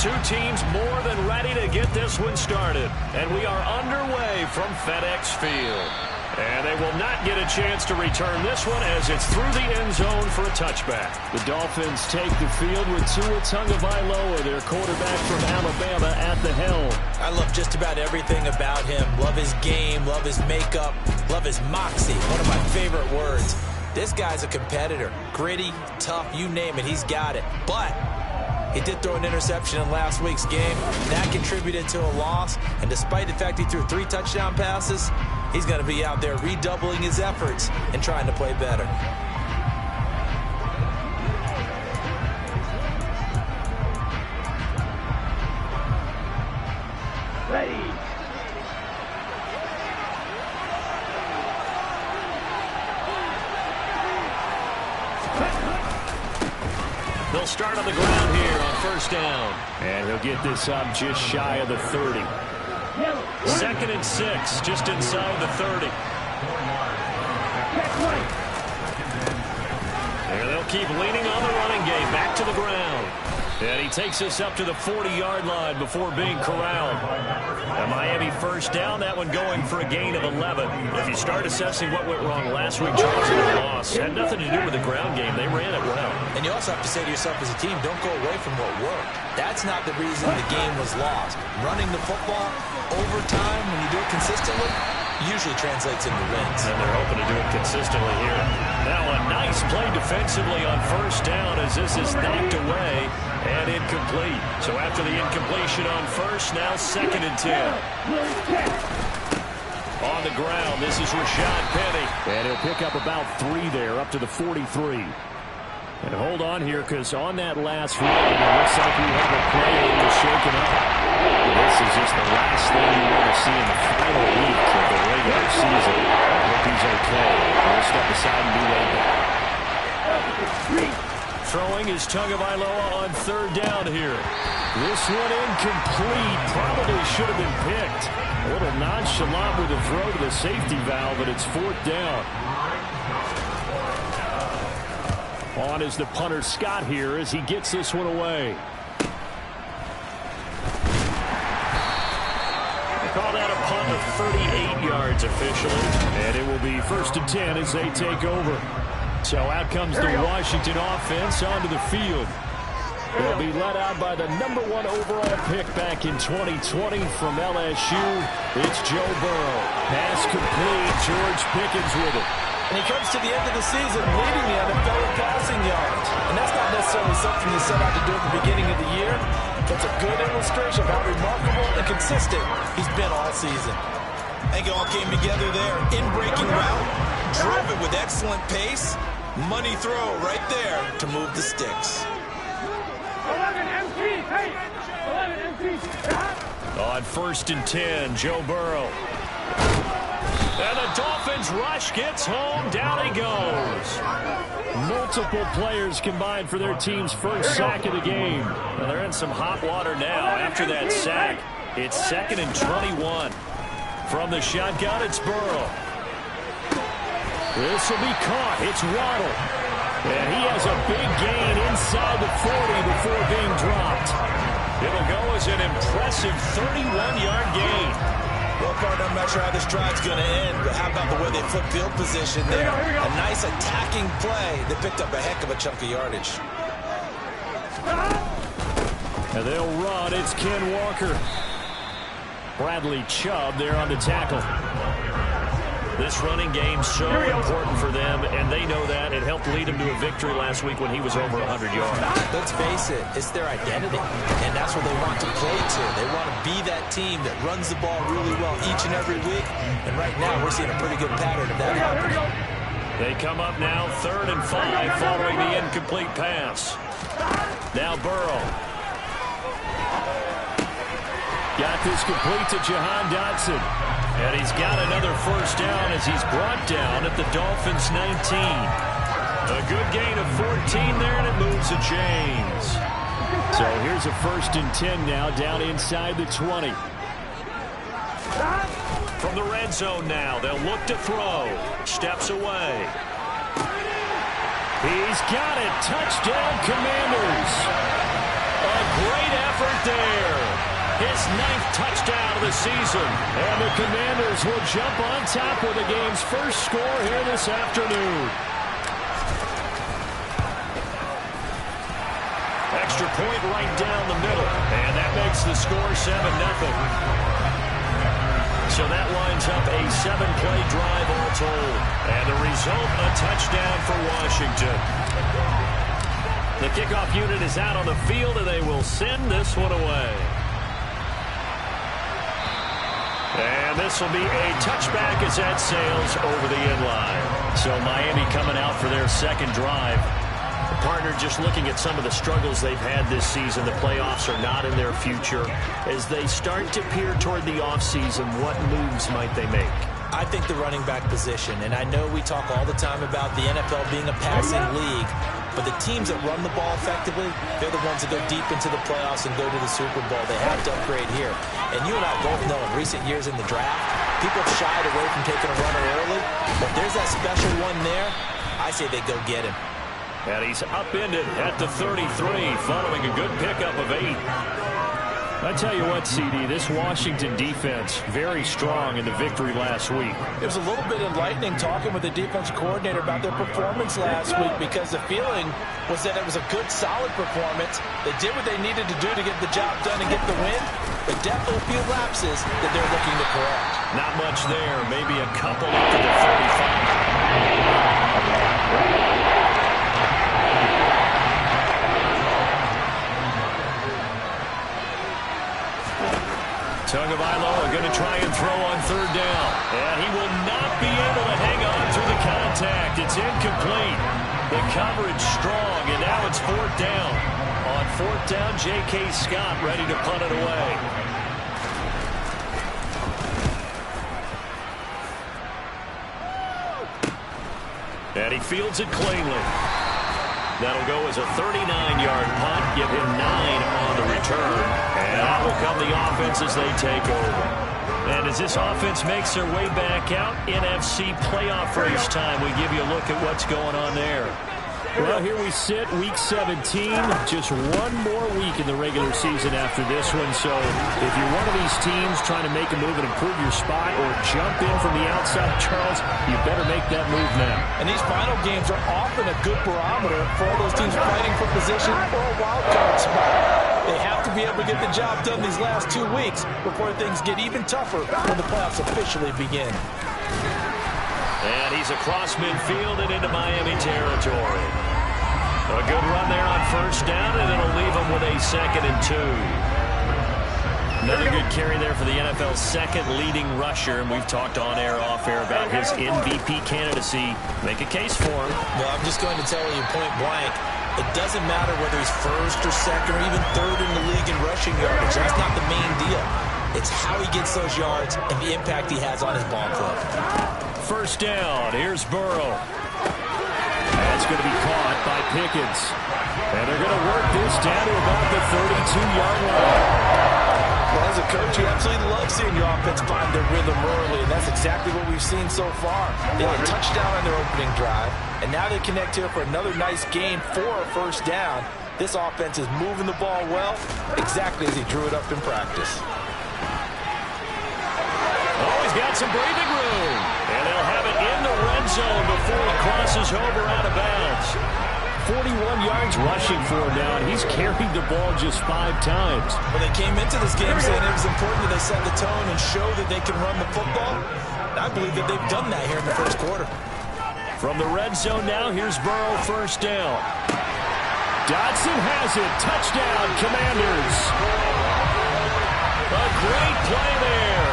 Two teams more than ready to get this one started. And we are underway from FedEx Field. And they will not get a chance to return this one as it's through the end zone for a touchback. The Dolphins take the field with Tua Tagovailoa, their quarterback from Alabama, at the helm. I love just about everything about him. Love his game, love his makeup, love his moxie. One of my favorite words. This guy's a competitor. Gritty, tough, you name it, he's got it. But he did throw an interception in last week's game. That contributed to a loss. And despite the fact he threw 3 touchdown passes, he's going to be out there redoubling his efforts and trying to play better. Ready. They'll start on the ground here on first down. And he'll get this up just shy of the 30. 2nd and 6, just inside the 30. There they'll keep leaning on the running game. Back to the ground. And he takes us up to the 40-yard line before being corralled. A Miami first down, that one going for a gain of 11. If you start assessing what went wrong last week, Charles, in the loss, had nothing to do with the ground game. They ran it well. And you also have to say to yourself as a team, don't go away from what worked. That's not the reason the game was lost. Running the football over time, when you do it consistently, usually translates into wins. And they're hoping to do it consistently here. Now a nice play defensively on first down as this is knocked away and incomplete. So after the incompletion on first, now 2nd and 10. On the ground, this is Rashad Penny. And he'll pick up about 3 there, up to the 43. And hold on here, because on that last run, it looks like we have a play that was shaken up. This is just the last thing you want to see in the final week of the regular season. I hope he's okay. We'll step aside and be right back. Throwing is Tagovailoa on 3rd down here. This one incomplete. Probably should have been picked. A little nonchalant with the throw to the safety valve, but it's 4th down. On is the punter Scott here as he gets this one away. Call that a punt of 38 yards officially. And it will be 1st and 10 as they take over. So out comes the Washington offense onto the field. They'll be led out by the #1 overall pick back in 2020 from LSU. It's Joe Burrow. Pass complete. George Pickens with it. And he comes to the end of the season leading the NFL in passing yards. And that's not necessarily something you set out to do at the beginning of the year. That's a good illustration of how remarkable and consistent he's been all season. I think it all came together there. In-breaking route, drove it with excellent pace. Money throw right there to move the sticks. 11 MT, hey! 11 MT. On 1st and 10, Joe Burrow. And the Dolphins rush gets home. Down he goes. Multiple players combined for their team's first sack of the game. Well, they're in some hot water now after that sack. It's 2nd and 21. From the shotgun, it's Burrow. This will be caught. It's Waddle. And he has a big gain inside the 40 before being dropped. It'll go as an impressive 31-yard gain. Well, partner, I'm not sure how this drive's going to end, but how about the way they flip field position there? A nice attacking play. They picked up a heck of a chunk of yardage. And they'll run. It's Ken Walker. Bradley Chubb there on the tackle. This running game's so important for them, and they know that. It helped lead them to a victory last week when he was over 100 yards. Let's face it, it's their identity, and that's what they want to play to. They want to be that team that runs the ball really well each and every week, and right now we're seeing a pretty good pattern of that happening. They come up now 3rd and 5 following the incomplete pass. Now Burrow. Got this complete to Jahan Dotson. And he's got another first down as he's brought down at the Dolphins' 19. A good gain of 14 there, and it moves the chains. So here's a 1st and 10 now, down inside the 20. From the red zone now, they'll look to throw. Steps away. He's got it. Touchdown, Commanders. A great effort effort there. His 9th touchdown of the season. And the Commanders will jump on top with the game's first score here this afternoon. Extra point right down the middle. And that makes the score 7-0. So that winds up a 7-play drive all told. And the result, a touchdown for Washington. The kickoff unit is out on the field, and they will send this one away. And this will be a touchback as that sails over the inline. So Miami coming out for their second drive. Partner, just looking at some of the struggles they've had this season, the playoffs are not in their future. As they start to peer toward the offseason, what moves might they make? I think the running back position, and I know we talk all the time about the NFL being a passing league, but the teams that run the ball effectively, they're the ones that go deep into the playoffs and go to the Super Bowl. They have to upgrade here. And you and I both know in recent years in the draft, people have shied away from taking a runner early, but there's that special one there. I say they go get him. And he's upended at the 33, following a good pickup of 8. I tell you what, CD, this Washington defense, very strong in the victory last week. It was a little bit enlightening talking with the defense coordinator about their performance last week, because the feeling was that it was a good, solid performance. They did what they needed to do to get the job done and get the win, but definitely a few lapses that they're looking to correct. Not much there, maybe a couple up to the 35. Tagovailoa going to try and throw on 3rd down. And he will not be able to hang on through the contact. It's incomplete. The coverage strong, and now it's 4th down. On 4th down, J.K. Scott ready to punt it away. And he fields it cleanly. That'll go as a 39-yard punt. Give him 9 on the return. And that will come the offense as they take over. And as this offense makes their way back out, NFC playoff race time, we give you a look at what's going on there. Well, here we sit, Week 17. Just one more week in the regular season after this one. So if you're one of these teams trying to make a move and improve your spot or jump in from the outside, Charles, you better make that move now. And these final games are often a good barometer for all those teams fighting for position or a wild card spot. They have to be able to get the job done these last 2 weeks before things get even tougher when the playoffs officially begin. And he's across midfield and into Miami territory. A good run there on 1st down, and it'll leave him with a 2nd and 2. Another good carry there for the NFL's 2nd leading rusher, and we've talked on air, off air about his MVP candidacy. Make a case for him. Well, I'm just going to tell you point blank, it doesn't matter whether he's 1st or 2nd or even 3rd in the league in rushing yardage. That's not the main deal. It's how he gets those yards and the impact he has on his ball club. 1st down. Here's Burrow. That's going to be caught by Pickens. And they're going to work this down to about the 32-yard line. Well, as a coach, you absolutely love seeing your offense find their rhythm early, and that's exactly what we've seen so far. They had a touchdown on their opening drive, and now they connect here for another nice gain for a 1st down. This offense is moving the ball well, exactly as he drew it up in practice. Oh, he's got some breathing room. And they'll have it in the red zone before he crosses over out of bounds. 41 yards rushing for him now, and he's carried the ball just 5 times. Well, they came into this game saying it was important that they set the tone and show that they can run the football. I believe that they've done that here in the 1st quarter. From the red zone now, here's Burrow, 1st down. Dodson has it. Touchdown, Commanders. A great play there.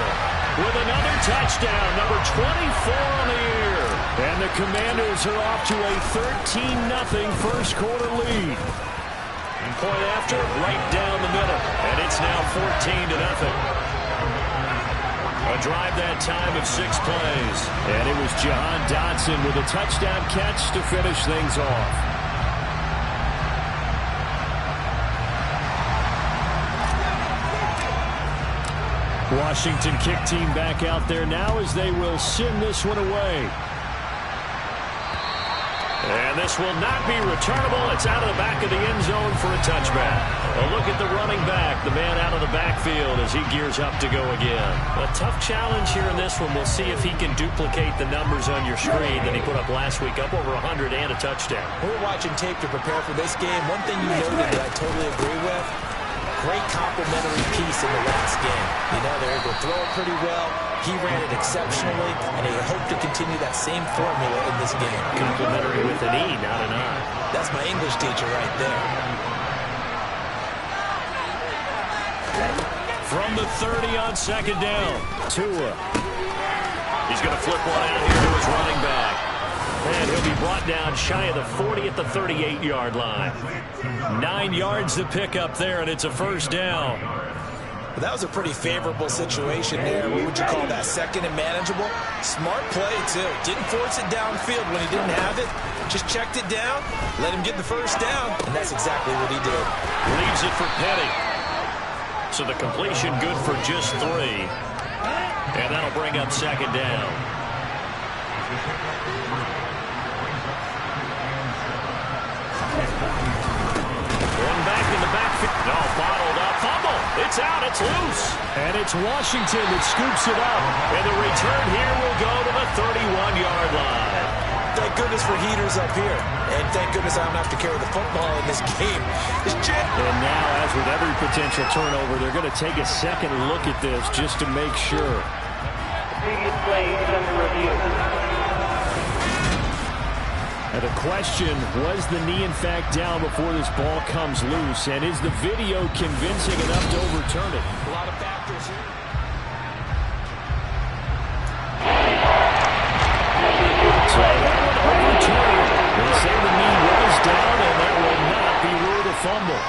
With another touchdown, number 24 on the year. And the Commanders are off to a 13-0 1st quarter lead. And point after, right down the middle. And it's now 14-0. A drive that time of 6 plays. And it was Jahan Dotson with a touchdown catch to finish things off. Washington kick team back out there now as they will send this one away. And this will not be returnable. It's out of the back of the end zone for a touchback. A look at the running back, the man out of the backfield as he gears up to go again. A tough challenge here in this one. We'll see if he can duplicate the numbers on your screen that he put up last week, up over 100 and a touchdown. We're watching tape to prepare for this game. One thing you noted that I totally agree with, great complementary piece in the last game. You know, they're able to throw it pretty well. He ran it exceptionally, and they hope to continue that same formula in this game. Complimentary with an E, not an I. That's my English teacher right there. From the 30 on second down, Tua. He's going to flip one out here to his running back. And he'll be brought down shy of the 40 at the 38-yard line. 9 yards to pick up there, and it's a first down. Well, that was a pretty favorable situation there. What would you call that? Second and manageable? Smart play, too. Didn't force it downfield when he didn't have it. Just checked it down, let him get the first down, and that's exactly what he did. Leaves it for Petty. So the completion good for just 3. And that'll bring up second down. Going back in the backfield. No, bottled up. Fumble. It's out. It's loose. And it's Washington that scoops it up. And the return here will go to the 31-yard line. Thank goodness for heaters up here. And thank goodness I don't have to carry the football in this game. And now, as with every potential turnover, they're going to take a second look at this just to make sure. Previous play is under review. And the question, was the knee in fact down before this ball comes loose? And is the video convincing enough to overturn it? A lot of factors here. So that would overturn it. They say the knee was down, and that will not be ruled a fumble.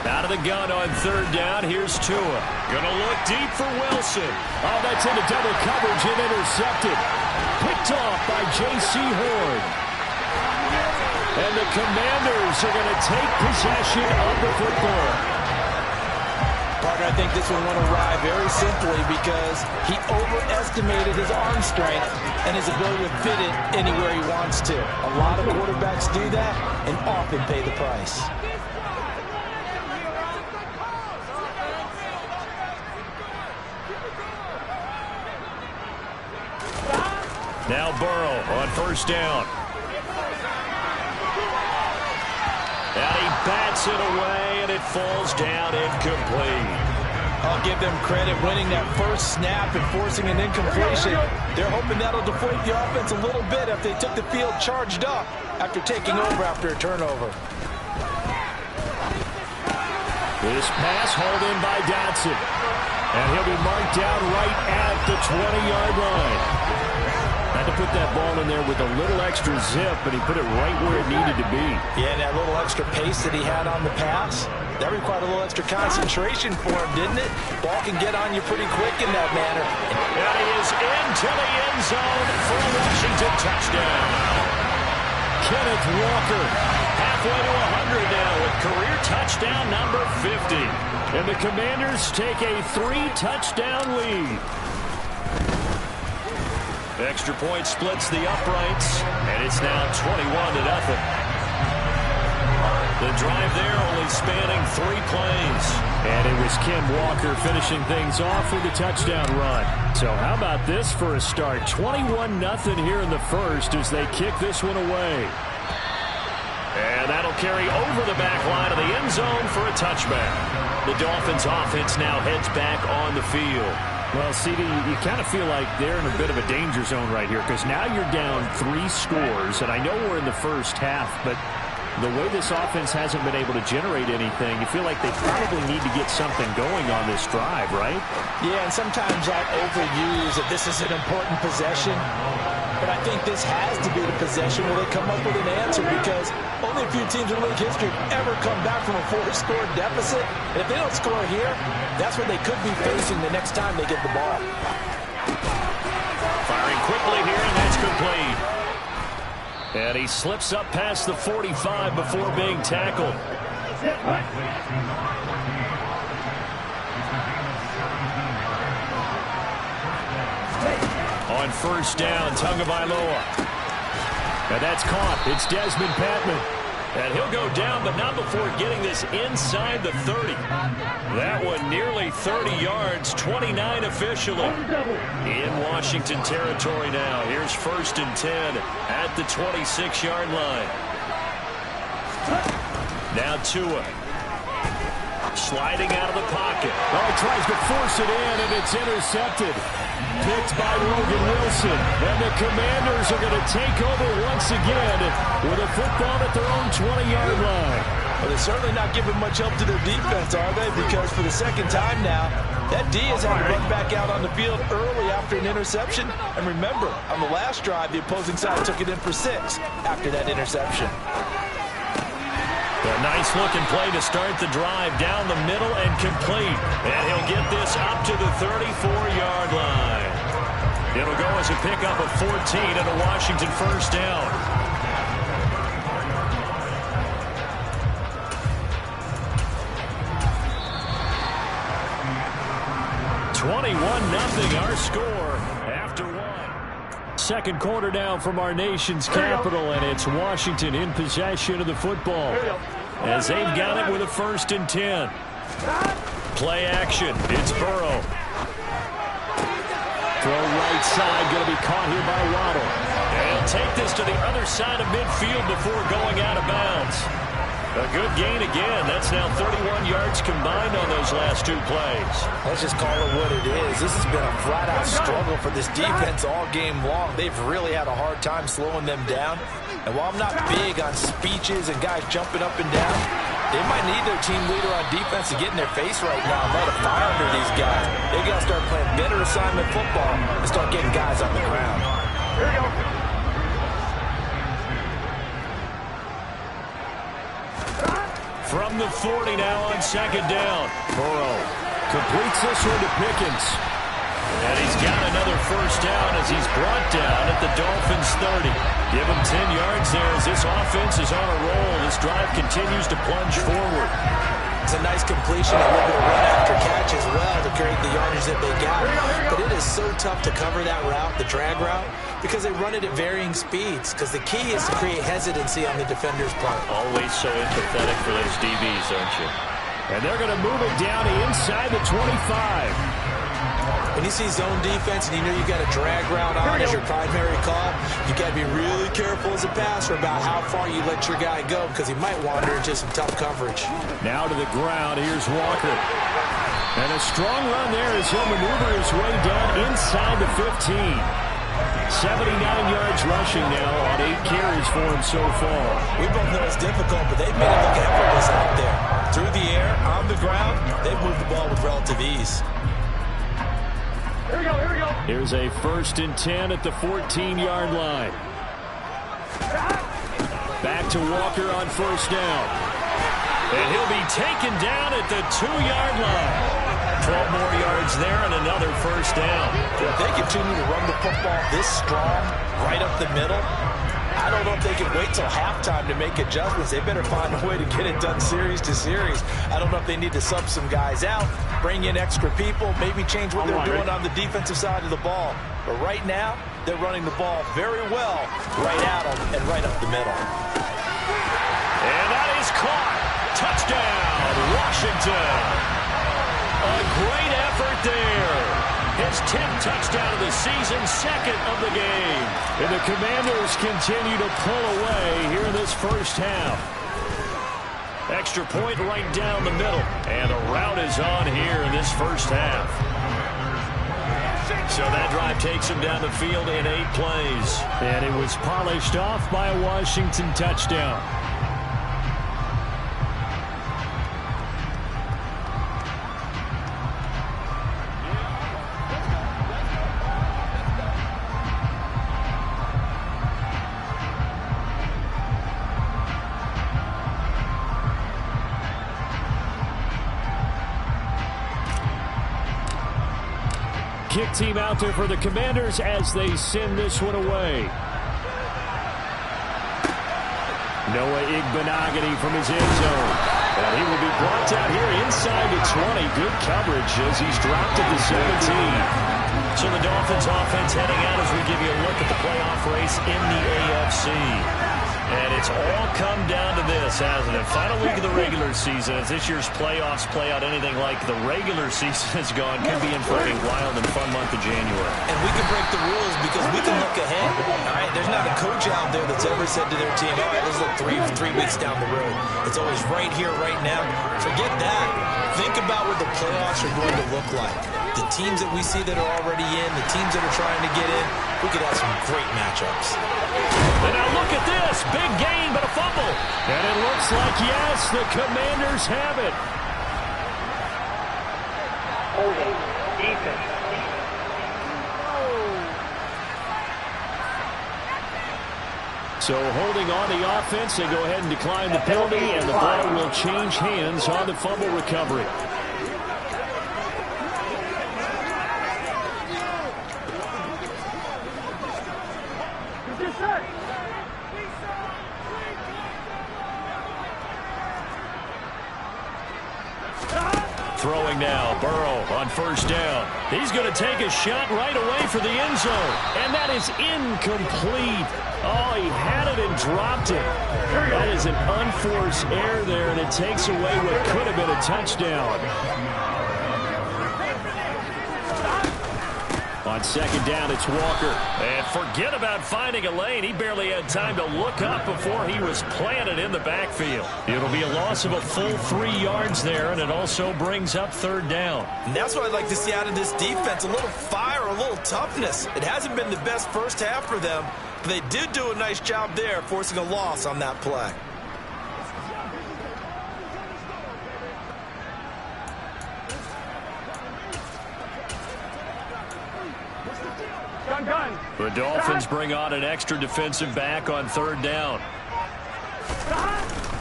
Out of the gun on third down. Here's Tua. Gonna look deep for Wilson. Oh, that's into double coverage and intercepted. Picked off by J.C. Horn. And the Commanders are going to take possession of the football. Partner, I think this one went awry very simply because he overestimated his arm strength and his ability to fit it anywhere he wants to. A lot of quarterbacks do that and often pay the price. Now Burrow on first down. And he bats it away, and it falls down incomplete. I'll give them credit winning that first snap and forcing an incompletion. They're hoping that'll deflate the offense a little bit if they took the field charged up after taking over after a turnover. This pass hauled in by Dotson. And he'll be marked down right at the 20-yard line. Had to put that ball in there with a little extra zip, but he put it right where it needed to be. Yeah, and that little extra pace that he had on the pass, that required a little extra concentration for him, didn't it? Ball can get on you pretty quick in that manner. And he is into the end zone for a Washington touchdown. Kenneth Walker. Halfway to 100 now with career touchdown number 50. And the Commanders take a 3-touchdown lead. Extra point splits the uprights, and it's now 21-0. The drive there only spanning 3 plays. And it was Ken Walker finishing things off with a touchdown run. So how about this for a start? 21-0 here in the first as they kick this one away. And that'll carry over the back line of the end zone for a touchback. The Dolphins offense now heads back on the field. Well, CD, you kind of feel like they're in a bit of a danger zone right here because now you're down 3 scores, and I know we're in the first half, but the way this offense hasn't been able to generate anything, you feel like they probably need to get something going on this drive, right? Yeah, and sometimes I overuse that this is an important possession, but I think this has to be the possession where they come up with an answer because only a few teams in league history ever come back from a 4-score deficit. And if they don't score here, that's what they could be facing the next time they get the ball. Firing quickly here, and that's complete. And he slips up past the 45 before being tackled. On first down, Tagovailoa. And that's caught. It's Desmond Patman. And he'll go down, but not before getting this inside the 30. That one nearly 30 yards, 29 officially. In Washington territory now. Here's 1st and 10 at the 26-yard line. Now Tua. Sliding out of the pocket. Oh, tries to force it in, and it's intercepted. Picked by Logan Wilson. And the Commanders are going to take over once again with a football at their own 20-yard line. Well, they're certainly not giving much help to their defense, are they? Because for the second time now, that D has had to run back out on the field early after an interception. And remember, on the last drive, the opposing side took it in for 6 after that interception. A nice-looking play to start the drive down the middle and complete. And he'll get this up to the 34-yard line. It'll go as a pickup of 14 and a Washington first down. (21-0) our score after 1. Second quarter down from our nation's capital, and it's Washington in possession of the football as they've got it with a 1st and 10. Play action. It's Burrow. Throw right side, going to be caught here by Waddle. And he'll take this to the other side of midfield before going out of bounds. A good gain again. That's now 31 yards combined on those last 2 plays. Let's just call it what it is. This has been a flat-out struggle for this defense all game long. They've really had a hard time slowing them down. And while I'm not big on speeches and guys jumping up and down, they might need their team leader on defense to get in their face right now and light a fire under these guys. They've got to start playing better assignment football and start getting guys on the ground. Here we go. From the 40 now on 2nd down. Burrow completes this one to Pickens. And he's got another first down as he's brought down at the Dolphins' 30. Give him 10 yards there as this offense is on a roll. This drive continues to plunge forward. It's a nice completion, a little bit of run after catch as well to create the yardage that they got. But it is so tough to cover that route, the drag route, because they run it at varying speeds. Because the key is to create hesitancy on the defender's part. Always so empathetic for those DBs, aren't you? And they're going to move it down to inside the 25. When you see zone defense and you know you got a drag route on as your primary call, you got to be really careful as a passer about how far you let your guy go because he might wander into some tough coverage. Now to the ground. Here's Walker. And a strong run there as he'll maneuver his way down inside the 15. 79 yards rushing now on 8 carries for him so far. We both know it's difficult, but they've made it look effortless out there. Through the air, on the ground, they've moved the ball with relative ease. Here we go, here we go. Here's a 1st and 10 at the 14-yard line. Back to Walker on 1st down. And he'll be taken down at the 2-yard line. 12 more yards there and another first down. If they continue to run the football this strong, right up the middle, I don't know if they can wait till halftime to make adjustments. They better find a way to get it done series to series. I don't know if they need to sub some guys out, bring in extra people, maybe change what they're doing on the defensive side of the ball. But right now, they're running the ball very well right at them and right up the middle. And that is caught. Touchdown, Washington. A great effort there. His 10th touchdown of the season, 2nd of the game. And the Commanders continue to pull away here in this first half. Extra point right down the middle. And the route is on here in this first half. So that drive takes him down the field in 8 plays. And it was polished off by a Washington touchdown. Kick team out there for the Commanders as they send this one away. Noah Igbenogany from his end zone. And he will be brought down here inside the 20. Good coverage as he's dropped at the 17. So the Dolphins offense heading out as we give you a look at the playoff race in the AFC. And it's all come down to this, hasn't it? Final week of the regular season. As this year's playoffs play out anything like the regular season has gone, could be in for a wild and fun month of January. And we can break the rules because we can look ahead. All right, there's not a coach out there that's ever said to their team, all right, let's look three weeks down the road. It's always right here, right now. Forget that. Think about what the playoffs are going to look like. The teams that we see that are already in, the teams that are trying to get in, we could have some great matchups. And now look at this. Big gain, but a fumble. And it looks like, yes, the Commanders have it. Holding. Defense. So holding on the offense, they go ahead and decline the penalty, and the ball will change hands on the fumble recovery. Throwing now, Burrow on first down. He's going to take a shot right away for the end zone. And that is incomplete. Oh, he had it and dropped it. That is an unforced error there, and it takes away what could have been a touchdown. On second down, it's Walker. And forget about finding a lane. He barely had time to look up before he was planted in the backfield. It'll be a loss of a full 3 yards there, and it also brings up third down. And that's what I'd like to see out of this defense, a little fire, a little toughness. It hasn't been the best first half for them, but they did do a nice job there, forcing a loss on that play. The Dolphins bring on an extra defensive back on third down.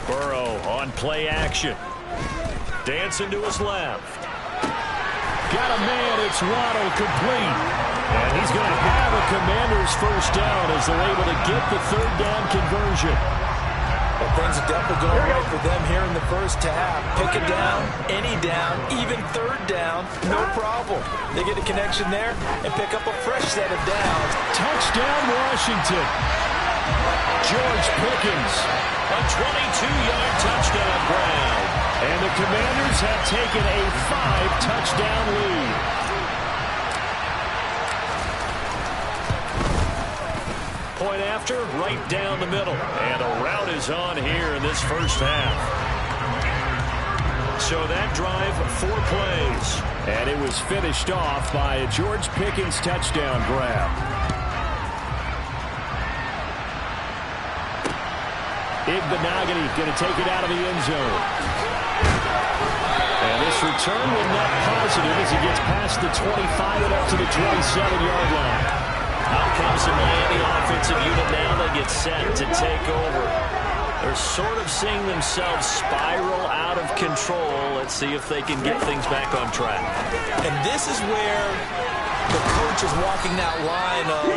Burrow on play action. Dancing to his left. Got a man, it's Waddle, complete. And he's going to have a Commander's first down as they're able to get the third down conversion. Well, things are definitely going right for them here in the first half. Pick a down, any down, even third down, no problem. They get a connection there and pick up a fresh set of downs. Touchdown, Washington. George Pickens. A 22-yard touchdown grab. And the Commanders have taken a 5-touchdown lead. Point after, right down the middle. And a route is on here in this first half. So that drive, 4 plays. And it was finished off by a George Pickens touchdown grab. Igbenogany going to take it out of the end zone. And this return will net positive as he gets past the 25 and up to the 27-yard line. Out comes the Miami offensive unit now. They get set to take over. They're sort of seeing themselves spiral out of control. Let's see if they can get things back on track. And this is where the coach is walking that line of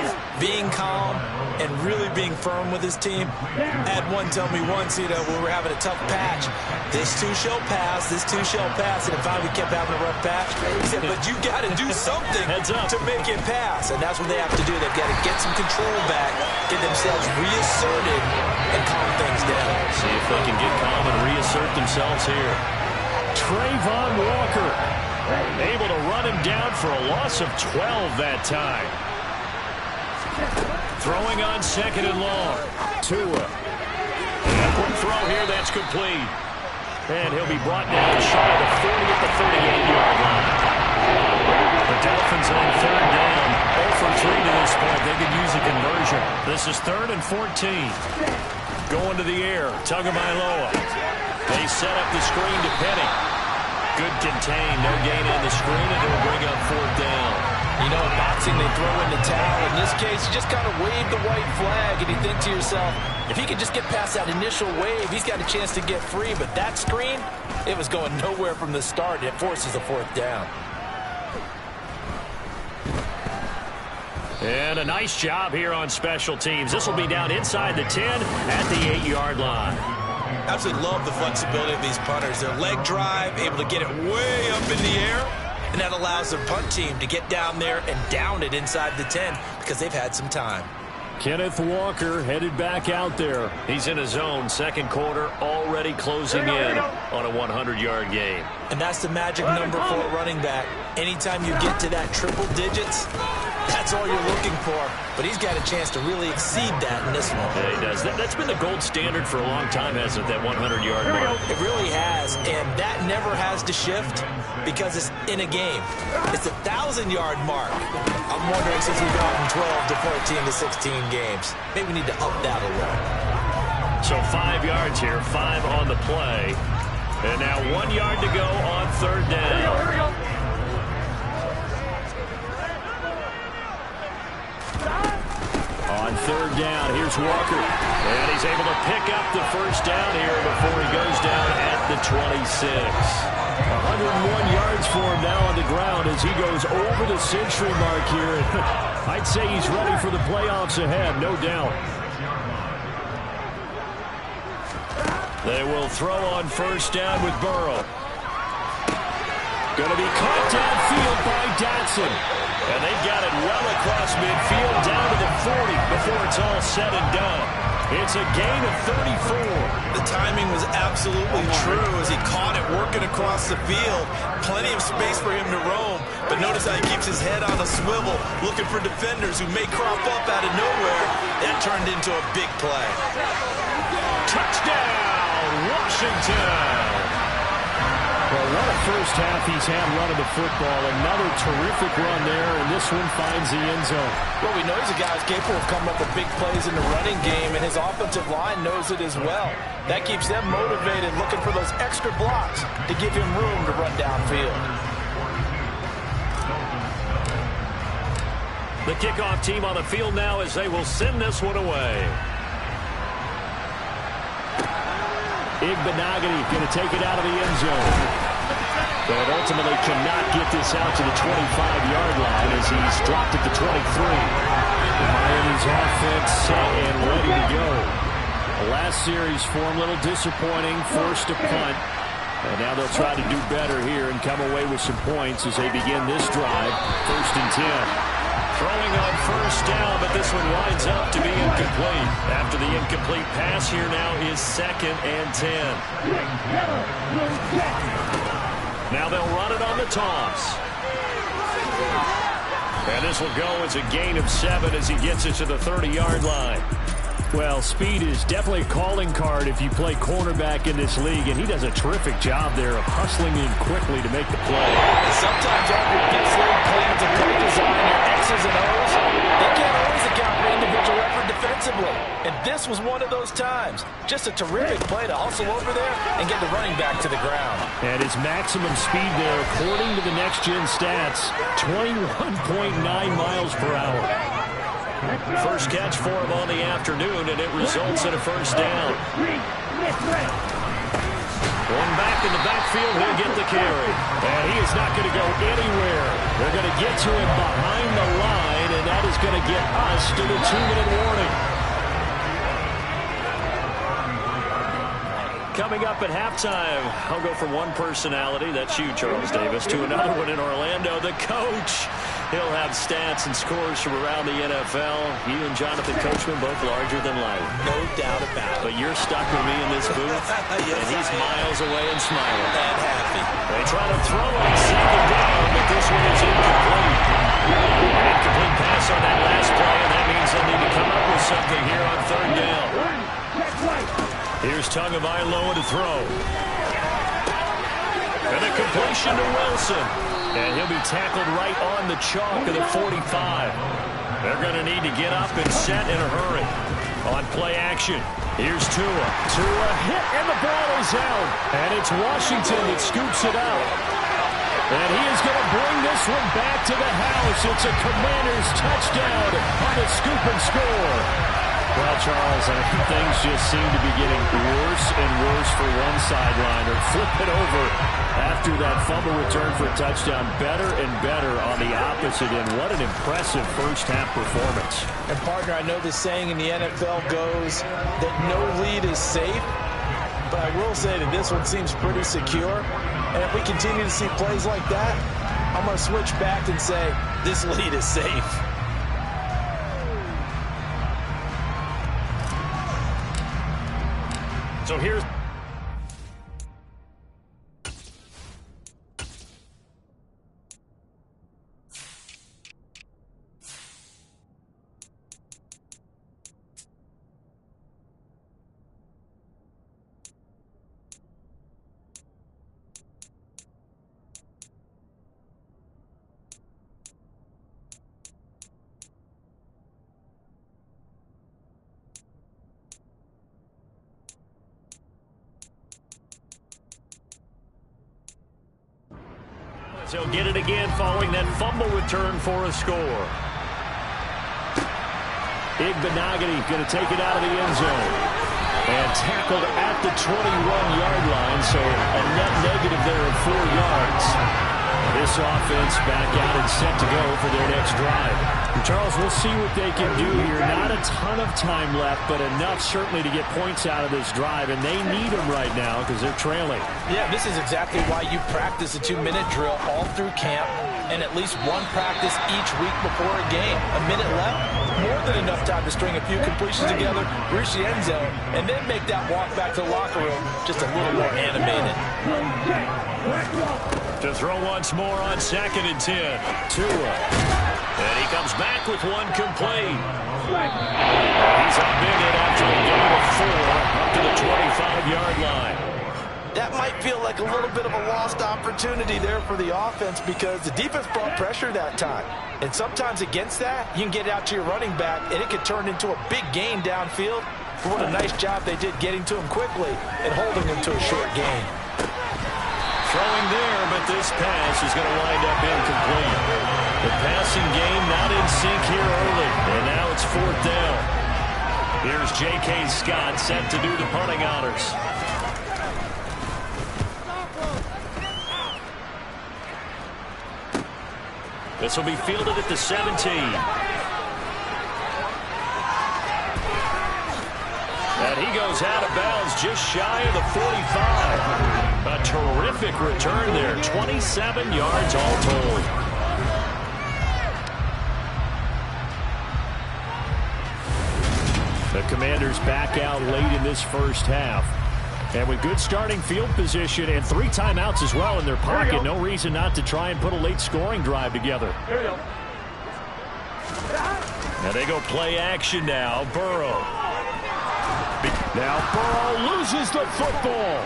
being calm and really being firm with his team. I had one tell me once, when we were having a tough patch, this too shall pass, this too shall pass, and it finally kept having a rough patch. He said, but you got to do something to make it pass, and that's what they have to do. They've got to get some control back, get themselves reasserted, and calm things down. See if they can get calm and reassert themselves here. Trayvon Walker able to run him down for a loss of 12 that time. Throwing on second and long. Tua. And quick throw here, that's complete. And he'll be brought down shy of the 40 at the 38-yard line. The Dolphins on third down. 0 for 3 to this point. They could use a conversion. This is 3rd and 14. Going to the air. Tagovailoa. They set up the screen to Penny. Good contain. No gain on the screen, and it'll bring up 4th down. You know, in boxing, they throw in the towel. In this case, you just kind of wave the white flag, and you think to yourself, if he could just get past that initial wave, he's got a chance to get free. But that screen, it was going nowhere from the start. It forces a 4th down. And a nice job here on special teams. This will be down inside the 10 at the 8-yard line. Absolutely love the flexibility of these punters. Their leg drive, able to get it way up in the air And that allows their punt team to get down there and down it inside the 10 because they've had some time. Kenneth Walker headed back out there. He's in his zone, second quarter, already closing in on a 100-yard game. And that's the magic number for a running back. Anytime you get to that triple digits, that's all you're looking for. But he's got a chance to really exceed that in this one. Yeah, he does. That's been the gold standard for a long time, hasn't it, that 100-yard mark? It really has, and that never has to shift because it's in a game. It's a 1,000-yard mark. I'm wondering, since we've gone from 12 to 14 to 16 games, maybe we need to up that a little. So 5 yards here, 5 on the play. And now 1 yard to go on third down. Here we go. On third down, here's Walker. And he's able to pick up the first down here before he goes down at the 26. 101 yards for him now on the ground as he goes over the century mark here. I'd say he's ready for the playoffs ahead, no doubt. They will throw on first down with Burrow. Going to be caught downfield by Dotson. And they got it well across midfield down to the 40 before it's all said and done. It's a gain of 34. The timing was absolutely true as he caught it working across the field. Plenty of space for him to roam. But notice how he keeps his head on a swivel, looking for defenders who may crop up out of nowhere. That turned into a big play. Touchdown, Washington. Well, what a first half he's had running the football. Another terrific run there, and this one finds the end zone. Well, we know he's a guy who's capable of coming up with big plays in the running game, and his offensive line knows it as well. That keeps them motivated, looking for those extra blocks to give him room to run downfield. The kickoff team on the field now as they will send this one away. Igbenogany going to take it out of the end zone. But ultimately cannot get this out to the 25-yard line as he's dropped at the 23. Miami's offense set and ready to go. The last series for him, a little disappointing, forced a punt. And now they'll try to do better here and come away with some points as they begin this drive. 1st and 10. Throwing on first down, but this one winds up to be incomplete. After the incomplete pass, here now is 2nd and 10. Now they'll run it on the toss. And this will go as a gain of 7 as he gets it to the 30-yard line. Well, speed is definitely a calling card if you play cornerback in this league, and he does a terrific job there of hustling in quickly to make the play. Sometimes all your this league plans and play design, your X's and O's, they can't always account for individual effort defensively. And this was one of those times. Just a terrific play to hustle over there and get the running back to the ground. And his maximum speed there, according to the next-gen stats, 21.9 miles per hour. First catch for him on the afternoon, and it results in a first down. One back in the backfield, he'll get the carry. And he is not going to go anywhere. They're going to get to him behind the line, and that is going to get us to the 2-minute warning. Coming up at halftime, I'll go from one personality, that's you, Charles Davis, to another one in Orlando, the coach. He'll have stats and scores from around the NFL. You and Jonathan Coachman both larger than life. No doubt about it. But you're stuck with me in this booth, Yes, and he's miles away and smiling. And happy. They try to throw it on 2nd down, but this one is incomplete. An incomplete pass on that last play, and that means they'll need to come up with something here on 3rd down. Here's Tagovailoa to throw. And a completion to Wilson. And he'll be tackled right on the chalk of the 45. They're going to need to get up and set in a hurry. On play action, here's Tua. Tua hit, and the ball is out. And it's Washington that scoops it out. And he is going to bring this one back to the house. It's a Commanders touchdown on the scoop and score. Well, Charles, I think things just seem to be getting worse and worse for one sideline. Or flip it over after that fumble return for a touchdown. Better and better on the opposite end. What an impressive first-half performance. And, partner, I know the saying in the NFL goes that no lead is safe. But I will say that this one seems pretty secure. And if we continue to see plays like that, I'm going to switch back and say this lead is safe. So here's... He'll get it again following that fumble return for a score. Igbenogany going to take it out of the end zone. And tackled at the 21-yard line, so a net negative there of 4 yards. This offense back out and set to go for their next drive. And Charles, we'll see what they can do here. Not a ton of time left, but enough certainly to get points out of this drive, and they need them right now because they're trailing. Yeah, this is exactly why you practice a 2-minute drill all through camp and at least one practice each week before a game. A minute left, more than enough time to string a few completions together, reach the end zone, and then make that walk back to the locker room just a little more animated. To throw once more on 2nd and 10. Tua. And he comes back with one complete. He's up in it after a gain of 4 up to the 25-yard line. That might feel like a little bit of a lost opportunity there for the offense because the defense brought pressure that time. And sometimes against that, you can get out to your running back, and it could turn into a big gain downfield. But what a nice job they did getting to him quickly and holding him to a short gain. Throwing there, but this pass is going to wind up incomplete. The passing game not in sync here early, and now it's 4th down. Here's J.K. Scott set to do the punting honors. This will be fielded at the 17. And he goes out of bounds just shy of the 45. A terrific return there. 27 yards all told. The Commanders back out late in this first half. And with good starting field position and 3 timeouts as well in their pocket, no reason not to try and put a late scoring drive together. Now they go play action now. Burrow. Now Burrow loses the football.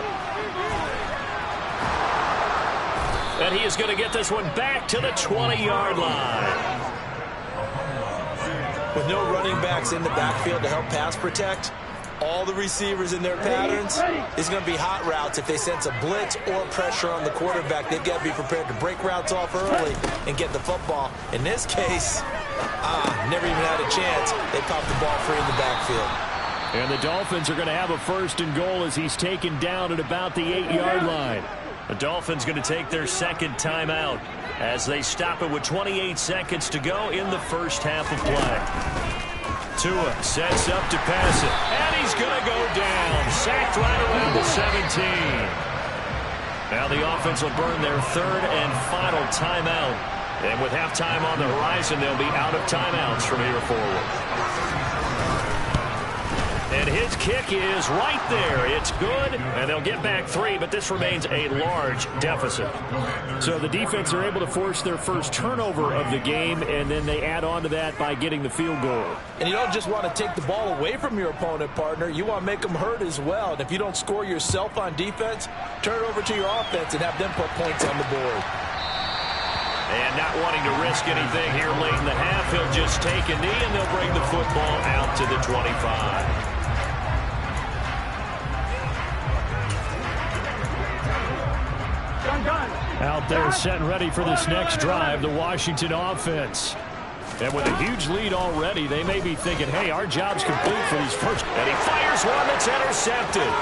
And he is going to get this one back to the 20-yard line. With no running backs in the backfield to help pass protect, all the receivers in their patterns is going to be hot routes. If they sense a blitz or pressure on the quarterback, they've got to be prepared to break routes off early and get the football. In this case, never even had a chance. They popped the ball free in the backfield. And the Dolphins are going to have a 1st and goal as he's taken down at about the 8-yard line. The Dolphins going to take their 2nd timeout as they stop it with 28 seconds to go in the first half of play. Tua sets up to pass it, and he's going to go down. Sacked right around the 17. Now the offense will burn their 3rd and final timeout. And with halftime on the horizon, they'll be out of timeouts from here forward. And his kick is right there. It's good, and they'll get back 3, but this remains a large deficit. So the defense are able to force their first turnover of the game, and then they add on to that by getting the field goal. And you don't just want to take the ball away from your opponent, partner. You want to make them hurt as well. And if you don't score yourself on defense, turn it over to your offense and have them put points on the board. And not wanting to risk anything here late in the half, he'll just take a knee, and they'll bring the football out to the 25. Out there set and ready for this next drive, the Washington offense. And with a huge lead already, they may be thinking, hey, our job's complete for these first. And he fires one that's intercepted.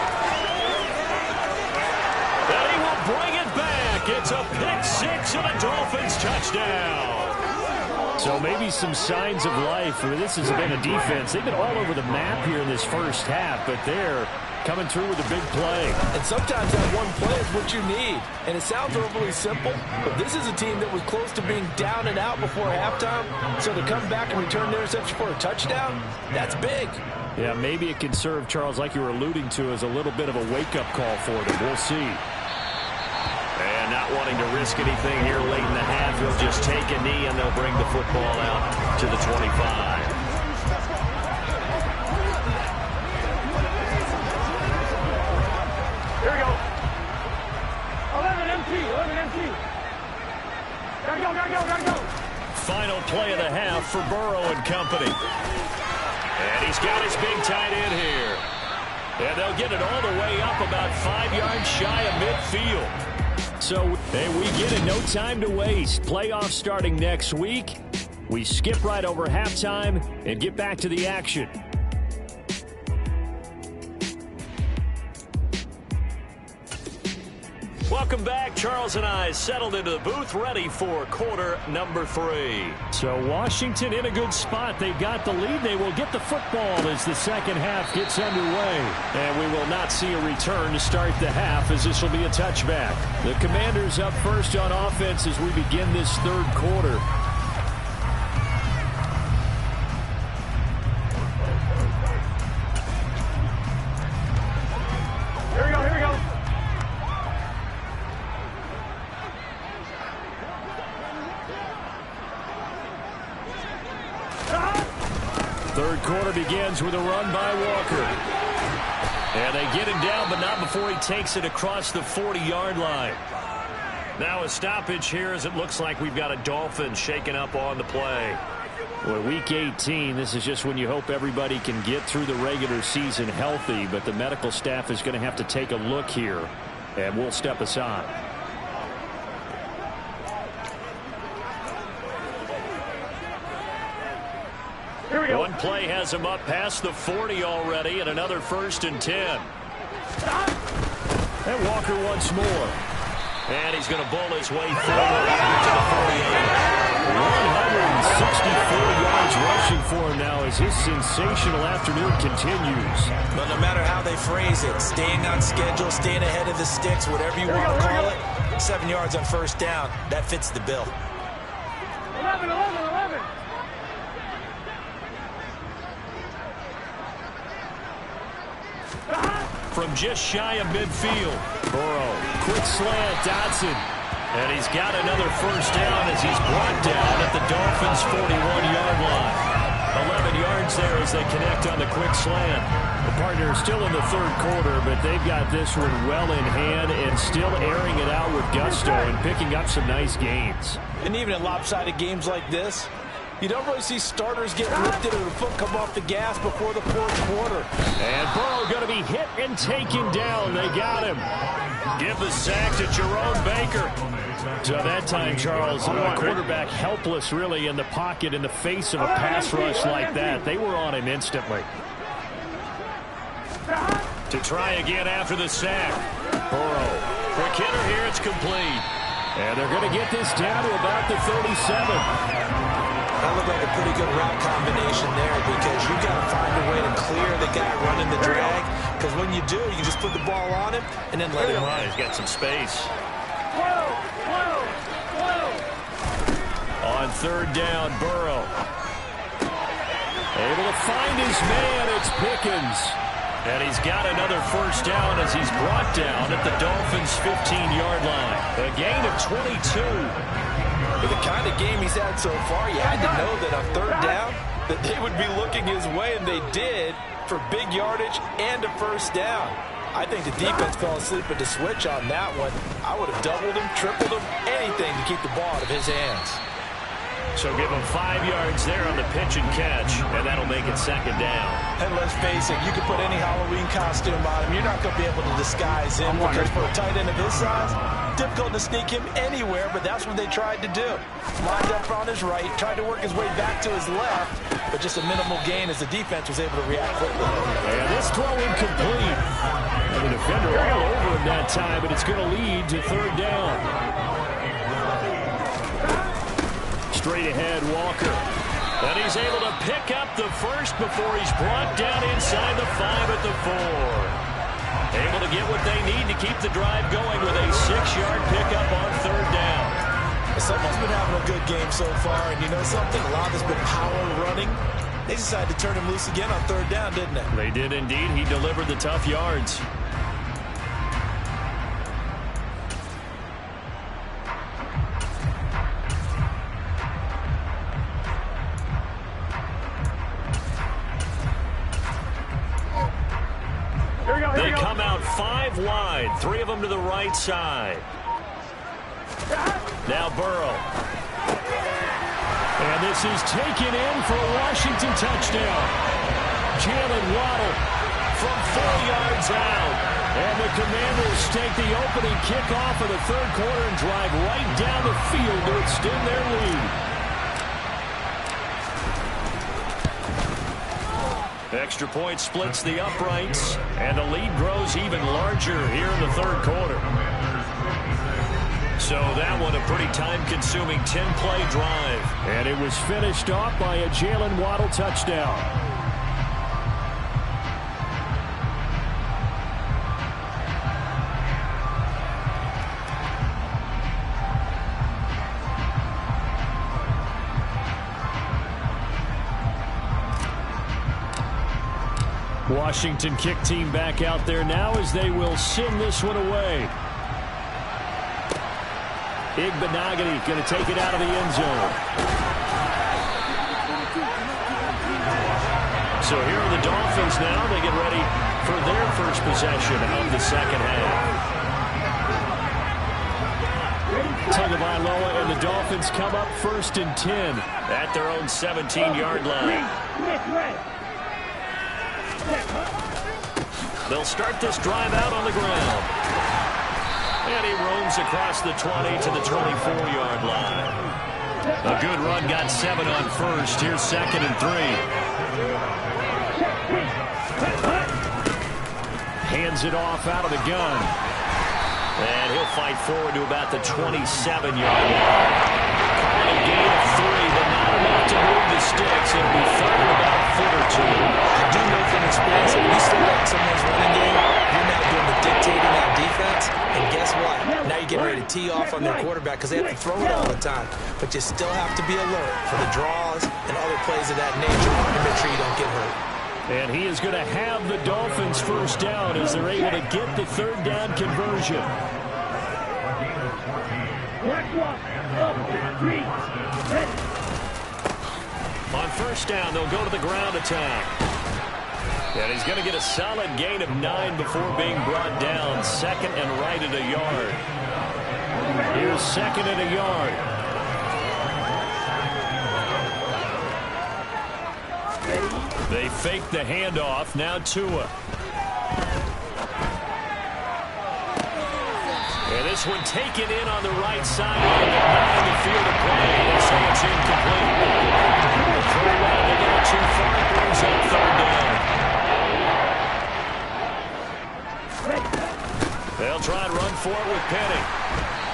And he will bring it back. It's a pick 6 and a Dolphins touchdown. So maybe some signs of life. I mean, this has been a defense. They've been all over the map here in this first half, but they're coming through with a big play. And sometimes that one play is what you need. And it sounds overly simple, but this is a team that was close to being down and out before halftime. So to come back and return the interception for a touchdown, that's big. Yeah, maybe it can serve, Charles, like you were alluding to, as a little bit of a wake-up call for them. We'll see. And not wanting to risk anything here late in the half, he'll just take a knee and they'll bring the football out to the 25. Here we go. 11 MT. Gotta go. Final play of the half for Burrow and company. And he's got his big tight end here. And they'll get it all the way up about 5 yards shy of midfield. So, hey, we get it. No time to waste. Playoffs starting next week. We skip right over halftime and get back to the action. Welcome back. Charles and I settled into the booth, ready for quarter number 3. So Washington in a good spot. They've got the lead. They will get the football as the second half gets underway. And we will not see a return to start the half, as this will be a touchback. The Commanders up first on offense as we begin this third quarter. Here we go. Third quarter begins with a run by Walker. And they get him down, but not before he takes it across the 40-yard line. Now a stoppage here, as it looks like we've got a Dolphin shaken up on the play. Well, week 18, this is just when you hope everybody can get through the regular season healthy, but the medical staff is going to have to take a look here, and we'll step aside. Here we go. One play has him up past the 40 already, and another 1st and 10. And Walker once more. And he's going to bull his way forward to the 48. 164 yards rushing for him now as his sensational afternoon continues. But no matter how they phrase it, staying on schedule, staying ahead of the sticks, whatever you want to call it, 7 yards on first down, that fits the bill. 11. From just shy of midfield. Burrow, quick slant, Dodson. And he's got another first down as he's brought down at the Dolphins' 41-yard line. 11 yards there as they connect on the quick slant. The partner is still in the third quarter, but they've got this one well in hand and still airing it out with gusto and picking up some nice gains. And even in lopsided games like this, you don't really see starters get lifted or the foot come off the gas before the fourth quarter. And Burrow going to be hit and taken down. They got him. Give the sack to Jerome Baker. So that time, Charles, the quarterback helpless really in the pocket in the face of a pass rush like that. They were on him instantly. To try again after the sack. Burrow. For Kidder here, it's complete. And they're going to get this down to about the 37. That looked like a pretty good route combination there because you got to find a way to clear the guy running the drag. Because when you do, you can just put the ball on him and then let him run. He's got some space. On third down, Burrow. Able to find his man. It's Pickens. And he's got another first down as he's brought down at the Dolphins' 15-yard line. A gain of 22. For the kind of game he's had so far, you had to know that on third down that they would be looking his way, and they did, for big yardage and a first down. I think the defense fell asleep at the switch on that one. I would have doubled him, tripled him, anything to keep the ball out of his hands. So give him 5 yards there on the pitch and catch, and that'll make it second down. And let's face it, you can put any Halloween costume on him. You're not going to be able to disguise him because for a tight end of his size, difficult to sneak him anywhere, but that's what they tried to do. Lined up on his right, tried to work his way back to his left, but just a minimal gain as the defense was able to react quickly. And this throw incomplete. And the defender all over him that time, but it's going to lead to third down. Straight ahead, Walker. And he's able to pick up the first before he's brought down inside the 5 at the 4. Able to get what they need to keep the drive going with a 6-yard pickup on third down. Someone's been having a good game so far, and you know something? A lot has been power running. They decided to turn him loose again on third down, didn't they? They did indeed. He delivered the tough yards. They come out 5 wide, 3 of them to the right side. Now Burrow. And this is taken in for a Washington touchdown. Jalen Waddle From 4 yards out. And the Commanders take the opening kickoff of the third quarter and drive right down the field to extend their lead. Extra point splits the uprights, and the lead grows even larger here in the third quarter. So that one a pretty time-consuming 10-play drive. And it was finished off by a Jalen Waddle touchdown. Washington kick team back out there now as they will send this one away. Igbenogany going to take it out of the end zone. So here are the Dolphins now. They get ready for their first possession of the second half. Tagovailoa and the Dolphins come up 1st and 10 at their own 17-yard line. They'll start this drive out on the ground. And he roams across the 20 to the 24-yard line. A good run, got 7 on first. Here's 2nd and 3. Hands it off out of the gun. And he'll fight forward to about the 27-yard line. Calling a gain of 3, but not enough to move the sticks. It'll be third and about a foot or 2. I do know from experience, if you slow down someone's running game, you're now doing the dictating that defense. And guess what? Now you're getting ready to tee off on their quarterback because they have to throw it all the time. But you still have to be alert for the draws and other plays of that nature to make sure you don't get hurt. And he is going to have the Dolphins first down as they're able to get the third down conversion. On first down, they'll go to the ground attack. And he's going to get a solid gain of 9 before being brought down. 2nd and right at a yard. Here's 2nd and a yard. They fake the handoff. Now Tua. And this one taken in on the right sideline, but not in the field of play. They say it's incomplete. The throw out, they get it too far. It brings up third down. They'll try and run for it with Penny.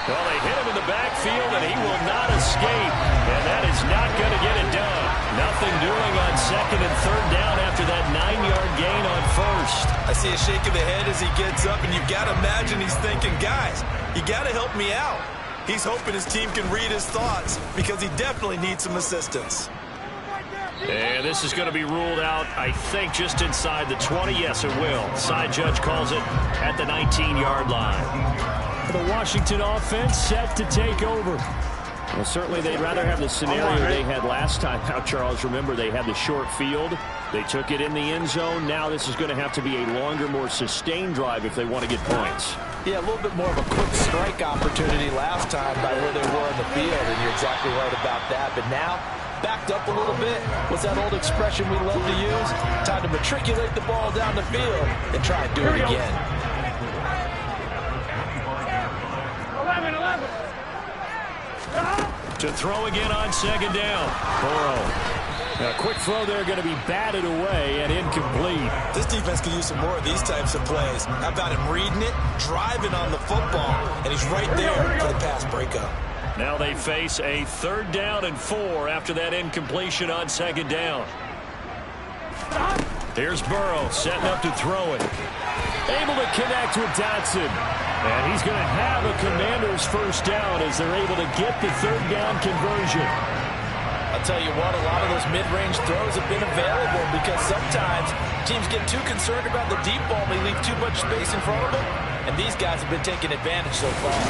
Well, they hit him in the backfield, and he will not escape. And that is not going to get it done. Nothing doing on 2nd and 3rd down after that 9-yard gain on first. I see a shake of the head as he gets up, and you've got to imagine he's thinking, guys, you got to help me out. He's hoping his team can read his thoughts because he definitely needs some assistance. And this is going to be ruled out, I think, just inside the 20. Yes, it will. Side judge calls it at the 19-yard line. The Washington offense set to take over. Well, certainly they'd rather have the scenario they had last time out, Charles. Remember, they had the short field. They took it in the end zone. Now this is going to have to be a longer, more sustained drive if they want to get points. Yeah, a little bit more of a quick strike opportunity last time by where they were on the field, and you're exactly right about that. But now, backed up a little bit. What's that old expression we love to use? Time to matriculate the ball down the field and try and do it again. 11. To throw again on 2nd down. Burrow. A quick throw there going to be batted away and incomplete. This defense can use some more of these types of plays. How about him reading it, driving on the football, and he's right there for the pass breakup. Now they face a 3rd down and 4 after that incompletion on 2nd down. Here's Burrow setting up to throw it. Able to connect with Dotson. And he's going to have a Commanders first down as they're able to get the third down conversion. I'll tell you what, a lot of those mid-range throws have been available because sometimes teams get too concerned about the deep ball and they leave too much space in front of them. And these guys have been taking advantage so far.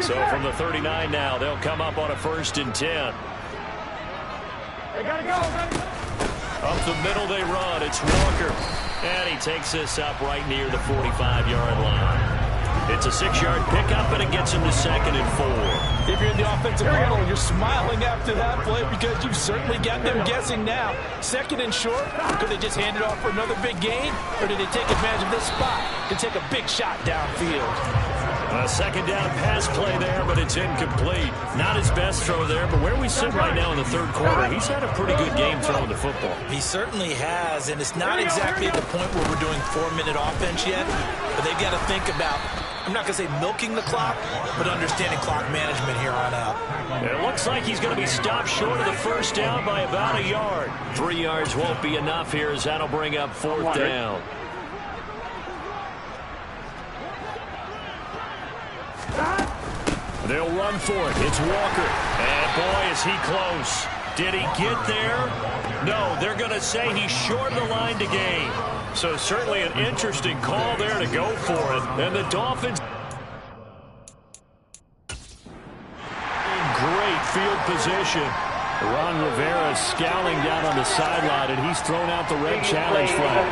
So from the 39 now, they'll come up on a 1st and 10. They gotta go. Up the middle they run. It's Walker. And he takes this up right near the 45-yard line. It's a 6-yard pickup, and it gets him to 2nd and 4. If you're in the offensive huddle, you're smiling after that play because you've certainly got them guessing now. 2nd and short, could they just hand it off for another big gain? Or did they take advantage of this spot to take a big shot downfield? A 2nd down pass play there, but it's incomplete. Not his best throw there, but where we sit right now in the 3rd quarter, he's had a pretty good game throwing the football. He certainly has, and it's not exactly at the point where we're doing 4-minute offense yet, but they've got to think about, I'm not going to say milking the clock, but understanding clock management here on out. It looks like he's going to be stopped short of the first down by about a yard. 3 yards won't be enough here as that'll bring up 4th down. They'll run for it. It's Walker. And boy, is he close. Did he get there? No, they're going to say he's short of the line to gain. So certainly an interesting call there to go for it. And the Dolphins in great field position. Ron Rivera scowling down on the sideline, and he's thrown out the red challenge flag.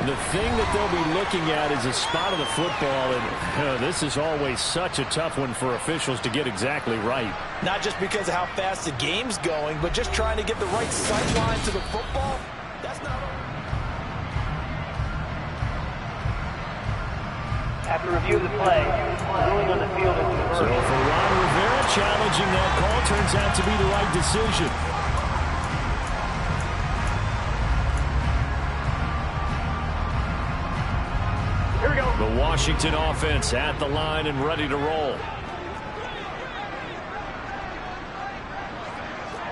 The thing that they'll be looking at is a spot of the football, and this is always such a tough one for officials to get exactly right. Not just because of how fast the game's going, but just trying to get the right sight line to the football. That's not... After review of the play, ruling on the field is reversed. So for Ron Rivera, challenging that call turns out to be the right decision. The Washington offense at the line and ready to roll.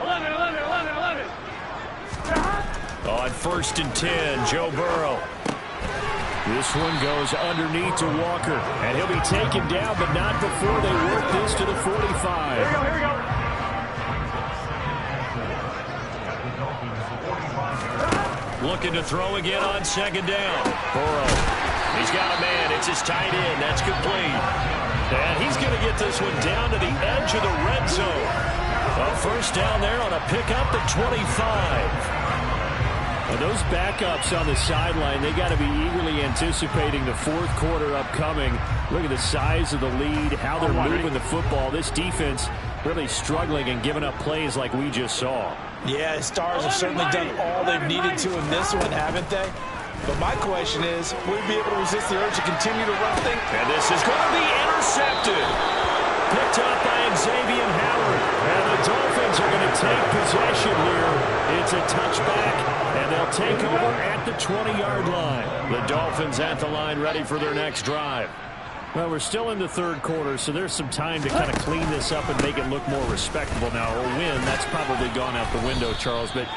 11. On 1st and 10, Joe Burrow. This one goes underneath to Walker, and he'll be taken down, but not before they work this to the 45. Here we go. Looking to throw again on 2nd down. Burrow. He's got a man. It's his tight end. That's complete. And he's going to get this one down to the edge of the red zone. A 1st down there on a pickup at 25. And those backups on the sideline, they got to be eagerly anticipating the 4th quarter upcoming. Look at the size of the lead, how they're moving the football. This defense really struggling and giving up plays like we just saw. Yeah, Stars have certainly done all they've needed to in this one, haven't they? But my question is, will we be able to resist the urge to continue to run things? And this is going to be intercepted. Picked up by Xavier Howard. And the Dolphins are going to take possession here. It's a touchback, and they'll take over at the 20-yard line. The Dolphins at the line ready for their next drive. Well, we're still in the 3rd quarter, so there's some time to kind of clean this up and make it look more respectable. Now, a win, that's probably gone out the window, Charles, but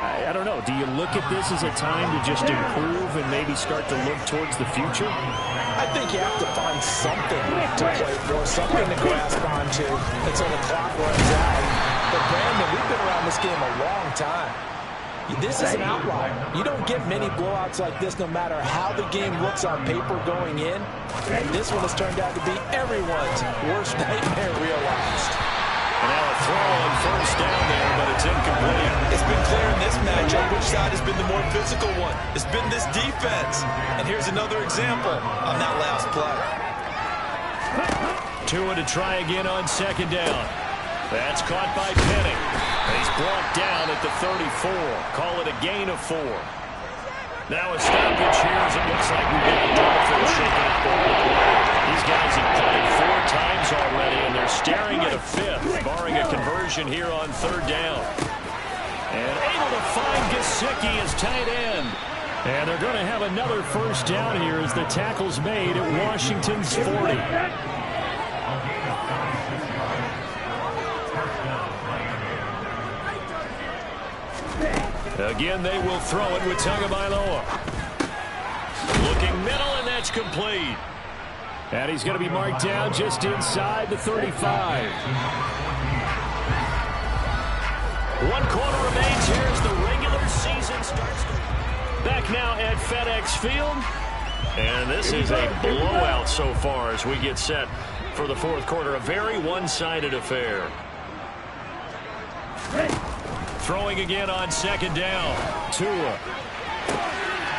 I don't know. Do you look at this as a time to just improve and maybe start to look towards the future? I think you have to find something to play for, something to grasp onto until the clock runs out. But, Brandon, we've been around this game a long time. This is an outlier. You don't get many blowouts like this no matter how the game looks on paper going in. And this one has turned out to be everyone's worst nightmare realized. And now a throw on 1st down there, but it's incomplete. It's been clear in this matchup which side has been the more physical one. It's been this defense. And here's another example on that last play. Tua to try again on 2nd down. That's caught by Penning. He's brought down at the 34. Call it a gain of 4. Now a stoppage here as it looks like we've got the Dolphins shaking up over the play. These guys have played 4 times already, and they're staring at a 5th, barring a conversion here on 3rd down. And able to find Gesicki as tight end. And they're going to have another first down here as the tackle's made at Washington's 40. Again, they will throw it with Tagovailoa. Looking middle, and that's complete. And he's going to be marked down just inside the 35. 1 quarter remains here as the regular season starts. Back now at FedEx Field. And this is a blowout so far as we get set for the fourth quarter. A very one-sided affair. Throwing again on second down. Tua.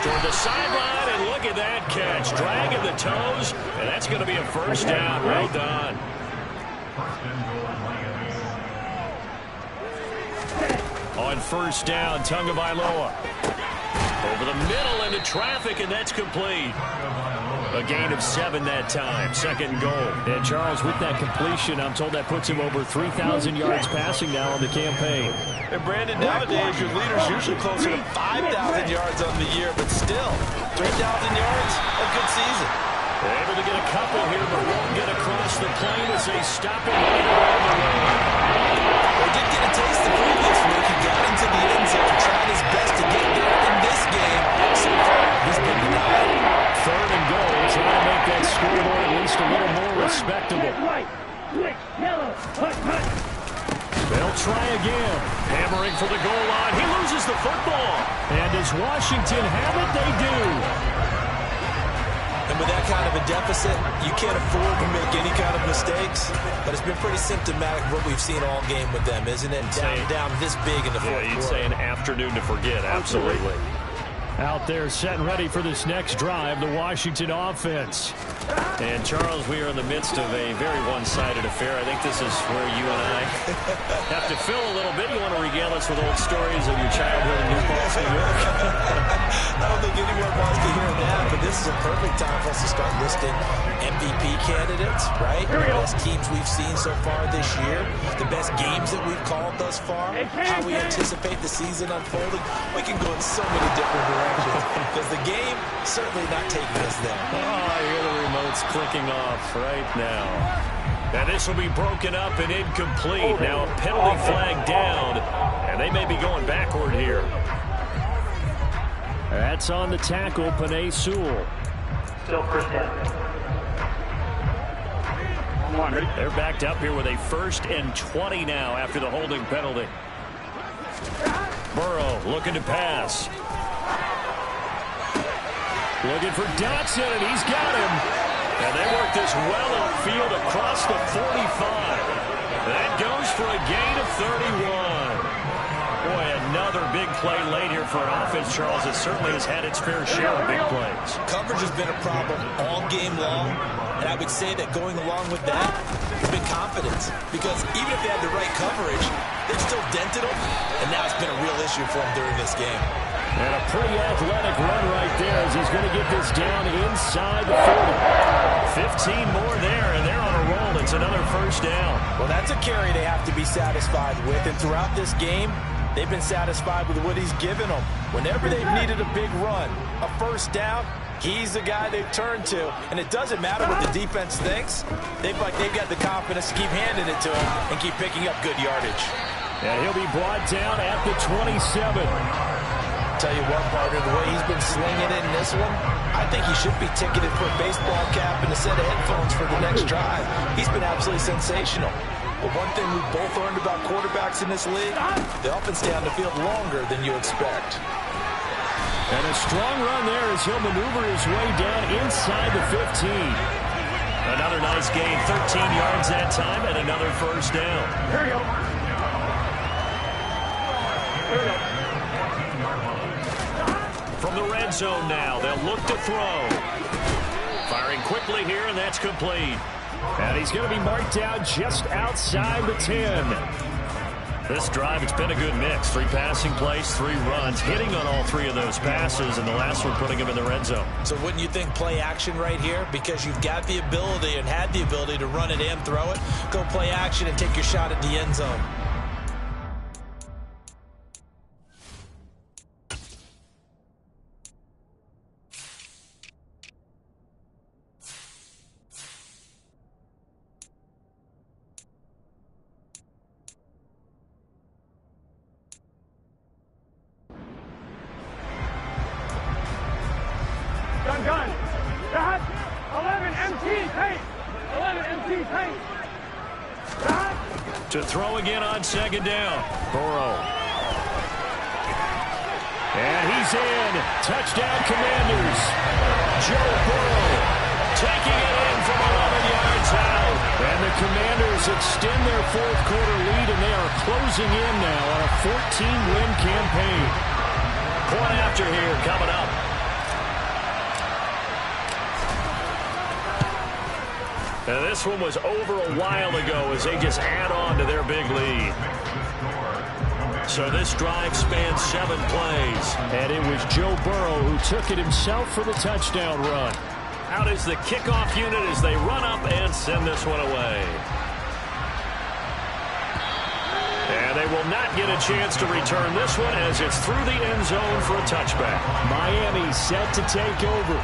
Toward the sideline, and look at that catch. Dragging the toes, and that's going to be a first down. Well done. On first down, Tagovailoa. Over the middle into traffic, and that's complete. A gain of 7 that time. Second and goal. And Charles, with that completion, I'm told that puts him over 3,000 yards passing now on the campaign. And Brandon, nowadays your leader's usually closer to 5,000 yards on the year, but still, 3,000 yards, a good season. They're able to get a couple here, but won't get across the plane as they stop it right around the way. They did get a taste the previous week. He got into the end zone, trying his best to get there in this game. So far, he's been denied. Third and goal, trying to make that scoreboard at least a little more respectable. They'll try again. Hammering for the goal line. He loses the football. And does Washington have it? They do. And with that kind of a deficit, you can't afford to make any kind of mistakes. But it's been pretty symptomatic of what we've seen all game with them, isn't it? Down this big in the fourth quarter. You'd say an afternoon to forget. Absolutely. Out there set and ready for this next drive, the Washington offense. And, Charles, we are in the midst of a very one-sided affair. I think this is where you and I have to fill a little bit. You want to regale us with old stories of your childhood in New Paltz, New York? I don't think anyone wants to hear that, but this is a perfect time for us to start listing MVP candidates, right? The best teams we've seen so far this year, the best games that we've called thus far, how we anticipate the season unfolding. We can go in so many different directions because the game certainly not taking us there. Oh, I hear the remote's clicking off right now. And this will be broken up and incomplete. Now a penalty flag down, and they may be going backward here. That's on the tackle, Penei Sewell. Still first down. They're backed up here with a 1st and 20 now after the holding penalty. Burrow looking to pass. Looking for Dotson, and he's got him. And they work this well upfield across the 45. That goes for a gain of 31. Boy, another big play late here for an offense, Charles, that certainly has had its fair share of big plays. Coverage has been a problem all game long, and I would say that going along with that has been confidence. Because even if they had the right coverage, they've still dented them, and now it's been a real issue for them during this game. And a pretty athletic run right there as he's going to get this down inside the 40. 15 more there, and they're on a roll. It's another first down. Well, that's a carry they have to be satisfied with, and throughout this game, they've been satisfied with what he's given them. Whenever they've needed a big run, a first down, he's the guy they've turned to. And it doesn't matter what the defense thinks. They've got the confidence to keep handing it to him and keep picking up good yardage. And he'll be brought down at the 27. Tell you what, partner, the way he's been slinging it in this one, I think he should be ticketed for a baseball cap and a set of headphones for the next drive. He's been absolutely sensational. But one thing we've both learned about quarterbacks in this league, they often stay on the field longer than you expect. And a strong run there as he'll maneuver his way down inside the 15. Another nice gain, 13 yards that time, and another first down. Here we go. Here we go. From the red zone now, they'll look to throw. Firing quickly here, and that's complete. And he's going to be marked down just outside the 10. This drive, it's been a good mix. 3 passing plays, 3 runs, hitting on all 3 of those passes, and the last one putting him in the red zone. So wouldn't you think play action right here? Because you've got the ability and had the ability to run it and throw it. Go play action and take your shot at the end zone. To throw again on second down. Burrow. And he's in. Touchdown, Commanders. Joe Burrow taking it in from 11 yards out. And the Commanders extend their fourth quarter lead, and they are closing in now on a 14-win campaign. Point after here coming up. And this one was over a while ago as they just add on to their big lead. So this drive spans 7 plays. And it was Joe Burrow who took it himself for the touchdown run. Out is the kickoff unit as they run up and send this one away. And they will not get a chance to return this one as it's through the end zone for a touchback. Miami set to take over.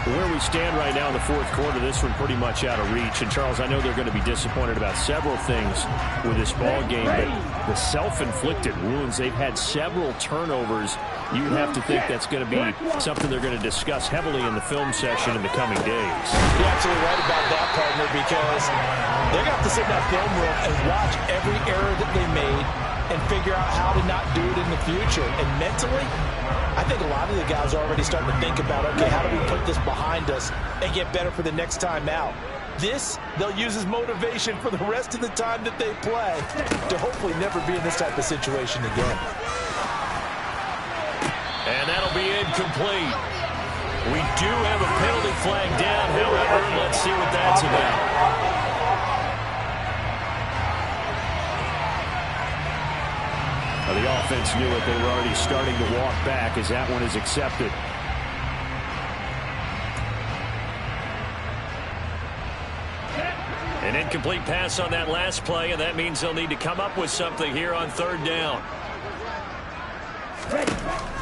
Where we stand right now in the fourth quarter, this one pretty much out of reach. And, Charles, I know they're going to be disappointed about several things with this ball game, but the self-inflicted wounds, they've had several turnovers. You have to think that's going to be something they're going to discuss heavily in the film session in the coming days. You're absolutely right about that, partner, because they're going to have to sit in that film room and watch every error that they made and figure out how to not do it in the future. And mentally, I think a lot of the guys are already starting to think about, okay, how do we put this behind us and get better for the next time out? This, they'll use as motivation for the rest of the time that they play to hopefully never be in this type of situation again. And that'll be incomplete. We do have a penalty flag down, however, let's see what that's about. The offense knew it. They were already starting to walk back as that one is accepted. An incomplete pass on that last play, and that means they'll need to come up with something here on third down.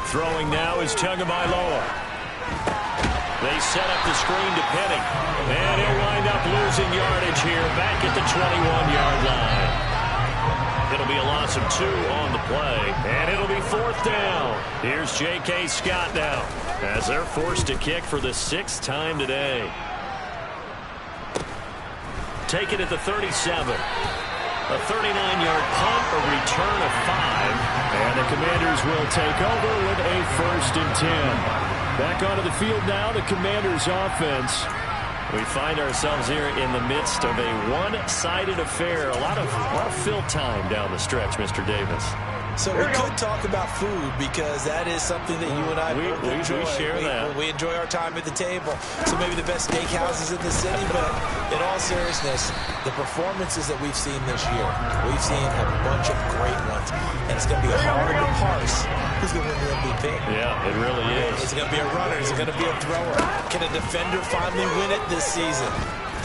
Throwing now is Tagovailoa. They set up the screen to Penny, and he'll wind up losing yardage here back at the 21-yard line. It'll be a loss of 2 on the play, and it'll be fourth down. Here's J.K. Scott now as they're forced to kick for the 6th time today. Take it at the 37. A 39-yard punt, a return of 5. And the Commanders will take over with a 1st and 10. Back onto the field now, the Commanders offense. We find ourselves here in the midst of a one-sided affair. A lot of fill time down the stretch, Mr. Davis. So we could talk about food because that is something that you and I enjoy. We share that. We enjoy our time at the table. So maybe the best steakhouses in the city, but in all seriousness, the performances that we've seen this year, we've seen a bunch of great ones, and it's going to be hard to parse who's going to win the MVP. Yeah, it really is. Is it going to be a runner? Is it going to be a thrower? Can a defender finally win it this season?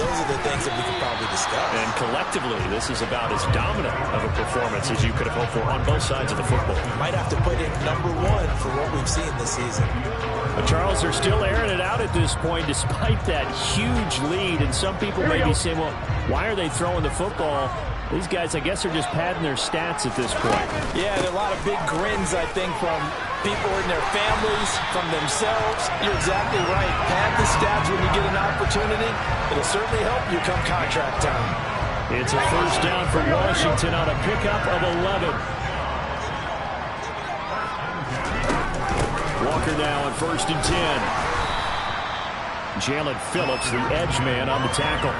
Those are the things that we could probably discuss. And collectively, this is about as dominant of a performance as you could have hoped for on both sides of the football. Might have to put in #1 for what we've seen this season. But Charles, they're still airing it out at this point despite that huge lead. And some people may be saying, well, why are they throwing the football? These guys, I guess, are just padding their stats at this point. Yeah, there are a lot of big grins, I think, from people in their families, from themselves. You're exactly right. Pad the stats when you get an opportunity. It'll certainly help you come contract time. It's a 1st down for Washington on a pickup of 11. Walker now on 1st and 10. Jalen Phillips, the edge man, on the tackle.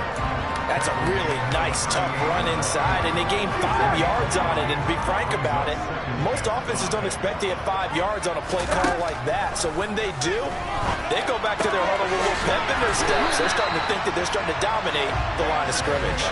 That's a really nice, tough run inside, and they gained 5 yards on it. And to be frank about it, most offenses don't expect to get 5 yards on a play call like that. So when they do, they go back to their huddle with a little pep in their steps. They're starting to think that they're starting to dominate the line of scrimmage.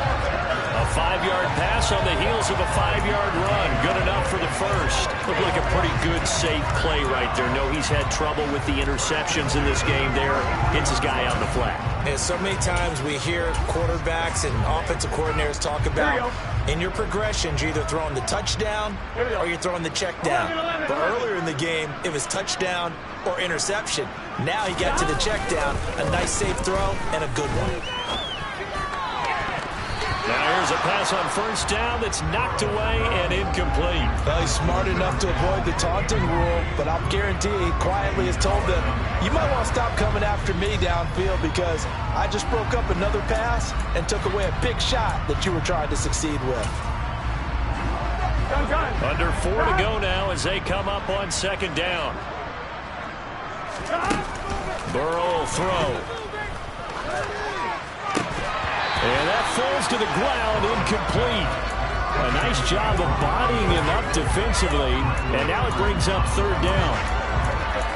A 5-yard pass on the heels of a 5-yard run. Good enough for the first. Looked like a pretty good, safe play right there. No, he's had trouble with the interceptions in this game there. Hits his guy out in the flat. And so many times we hear quarterbacks and offensive coordinators talk about in your progressions, you're either throwing the touchdown or you're throwing the check down. But earlier in the game, it was touchdown or interception. Now he got to the check down, a nice safe throw, and a good one. Now here's a pass on 1st down that's knocked away and incomplete. Well, he's smart enough to avoid the taunting rule, but I'll guarantee he quietly has told them, you might want to stop coming after me downfield because I just broke up another pass and took away a big shot that you were trying to succeed with. Under 4 to go now as they come up on second down. Burrow will throw. And that falls to the ground, incomplete. A nice job of bodying him up defensively, and now it brings up third down.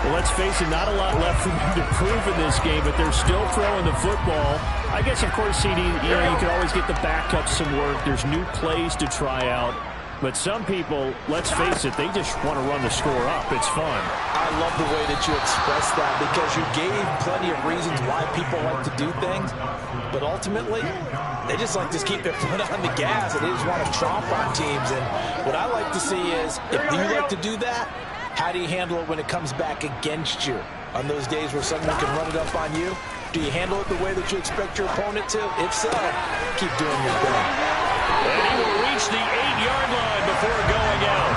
Well, let's face it, not a lot left for them to prove in this game, but they're still throwing the football. I guess, of course, CD, you can always get the backups some work. There's new plays to try out. But some people, let's face it, they just want to run the score up. It's fun. I love the way that you expressed that because you gave plenty of reasons why people like to do things. But ultimately, they just like to keep their foot on the gas and they just want to tromp on teams. And what I like to see is, if you like to do that, how do you handle it when it comes back against you? On those days where someone can run it up on you, do you handle it the way that you expect your opponent to? If so, keep doing your thing. And he will reach the 8-yard line before going out.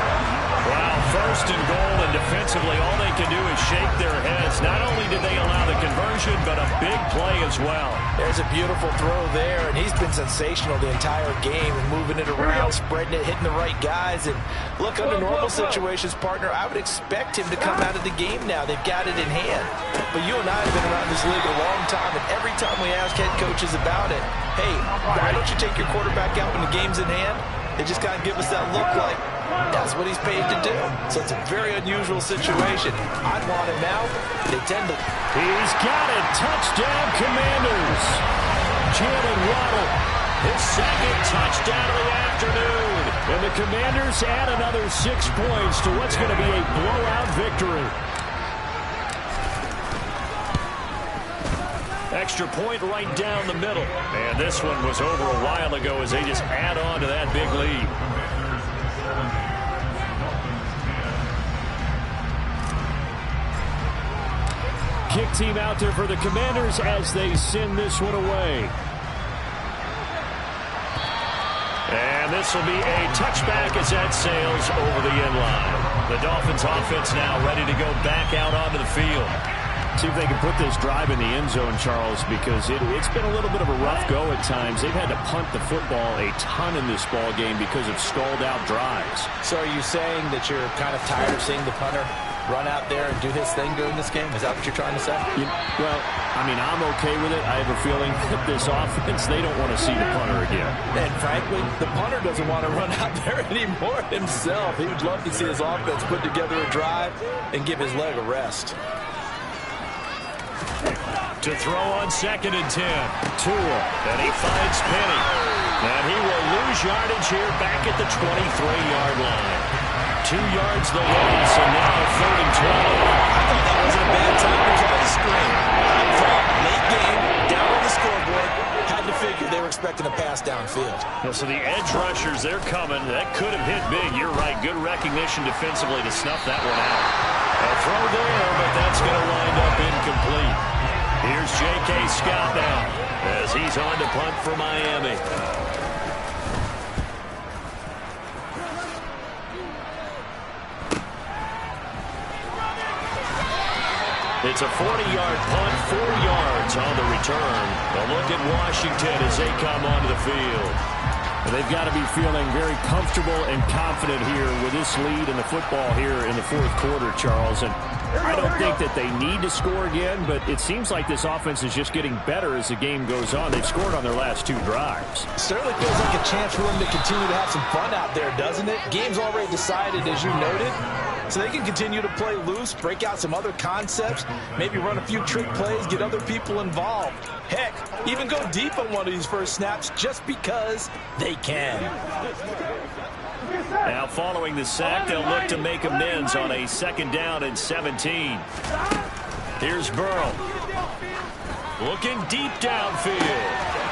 Wow, first and goal, and defensively all they can do is shake their heads. Not only did they allow the conversion, but a big play as well. There's a beautiful throw there, and he's been sensational the entire game, moving it around, spreading it, hitting the right guys. And look, under normal situations, partner, I would expect him to come out of the game now. They've got it in hand. But you and I have been around this league a long time, and every time we ask head coaches about it, hey, why don't you take your quarterback out when the game's in hand? They just kind of give us that look like that's what he's paid to do. So it's a very unusual situation. I'd want him now. They tend to. He's got it. Touchdown, Commanders. Jalen Waddle, His second touchdown of the afternoon. and the Commanders add another 6 points to what's going to be a blowout victory. Extra point right down the middle. And this one was over a while ago as they just add on to that big lead. Kick team out there for the Commanders as they send this one away. And this will be a touchback as that sails over the end line. The Dolphins offense now ready to go back out onto the field. See if they can put this drive in the end zone, Charles, because it's been a little bit of a rough go at times. They've had to punt the football a ton in this ball game because of stalled-out drives. So are you saying that you're kind of tired of seeing the punter run out there and do his thing during this game? Is that what you're trying to say? Well, I mean, I'm okay with it. I have a feeling that this offense, they don't want to see the punter again. And frankly, the punter doesn't want to run out there anymore himself. He would love to see his offense put together a drive and give his leg a rest. To throw on 2nd and 10. Tua. And he finds Penny. And he will lose yardage here back at the 23-yard line. 2 yards the loss, and now 3rd and 12. I thought that wasn't a bad time to call the screen. I thought late game, down on the scoreboard, had to figure they were expecting a pass downfield. Yeah, so the edge rushers, they're coming. That could have hit big. You're right. Good recognition defensively to snuff that one out. A throw there, but that's going to wind up incomplete. Here's J.K. Scott now as he's on to punt for Miami. It's a 40-yard punt, 4 yards on the return. A look at Washington as they come onto the field. They've got to be feeling very comfortable and confident here with this lead in the football here in the 4th quarter, Charles. And I don't think that they need to score again, but it seems like this offense is just getting better as the game goes on. They've scored on their last 2 drives. Certainly feels like a chance for them to continue to have some fun out there, doesn't it? Game's already decided, as you noted. So they can continue to play loose, break out some other concepts, maybe run a few trick plays, get other people involved. Heck, even go deep on one of these first snaps just because they can. Now following the sack, they'll look to make amends on a 2nd down and 17. Here's Burrow. Looking deep downfield.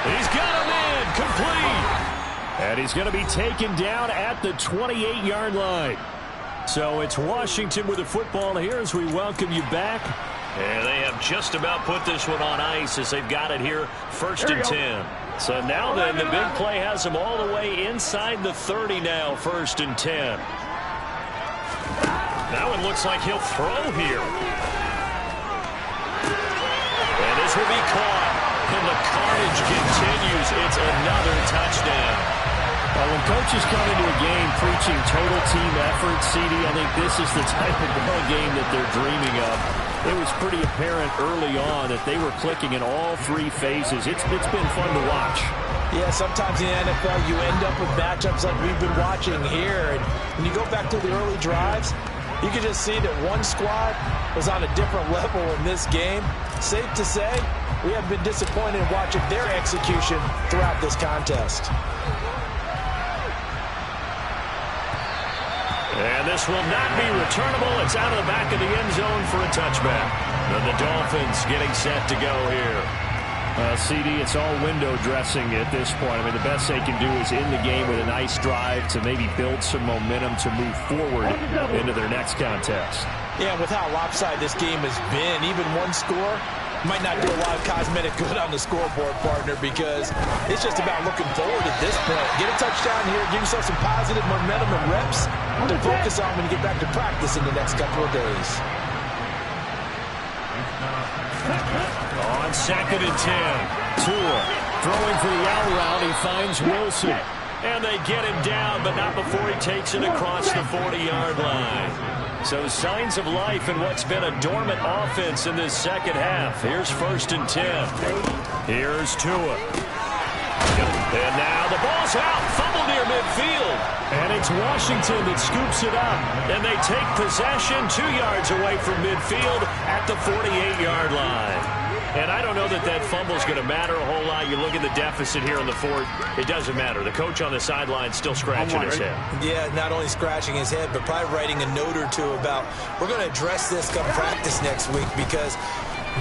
He's got him in, complete. And he's going to be taken down at the 28-yard line. So it's Washington with the football here as we welcome you back. And they have just about put this one on ice as they've got it here, 1st and 10. So now then, the big play has them all the way inside the 30 now, 1st and 10. Now it looks like he'll throw here. And this will be caught. And the carnage continues. It's another touchdown. When coaches come into a game preaching total team effort, CD, I think this is the type of ball game that they're dreaming of. It was pretty apparent early on that they were clicking in all three phases. It's been fun to watch. Yeah, sometimes in the NFL you end up with matchups like we've been watching here. And when you go back to the early drives, you can just see that one squad was on a different level in this game. Safe to say, we have been disappointed in watching their execution throughout this contest. And this will not be returnable. It's out of the back of the end zone for a touchback. And the Dolphins getting set to go here. CD, it's all window dressing at this point. I mean, the best they can do is end the game with a nice drive to maybe build some momentum to move forward into their next contest. Yeah, with how lopsided this game has been, even one score might not do a lot of cosmetic good on the scoreboard, partner, because it's just about looking forward at this point. Get a touchdown here, give yourself some positive momentum and reps to focus on when you get back to practice in the next couple of days. On 2nd and 10. Tua throwing for the out route. He finds Wilson. And they get him down, but not before he takes it across the 40-yard line. So signs of life in what's been a dormant offense in this second half. Here's 1st and 10. Here's Tua. And now the ball's out. Fumble near midfield. And it's Washington that scoops it up. And they take possession 2 yards away from midfield at the 48-yard line. And I don't know that that fumble is going to matter a whole lot. You look at the deficit here in the fourth. It doesn't matter. The coach on the sideline still scratching his head. Yeah, not only scratching his head, but probably writing a note or two about, we're going to address this come practice next week, because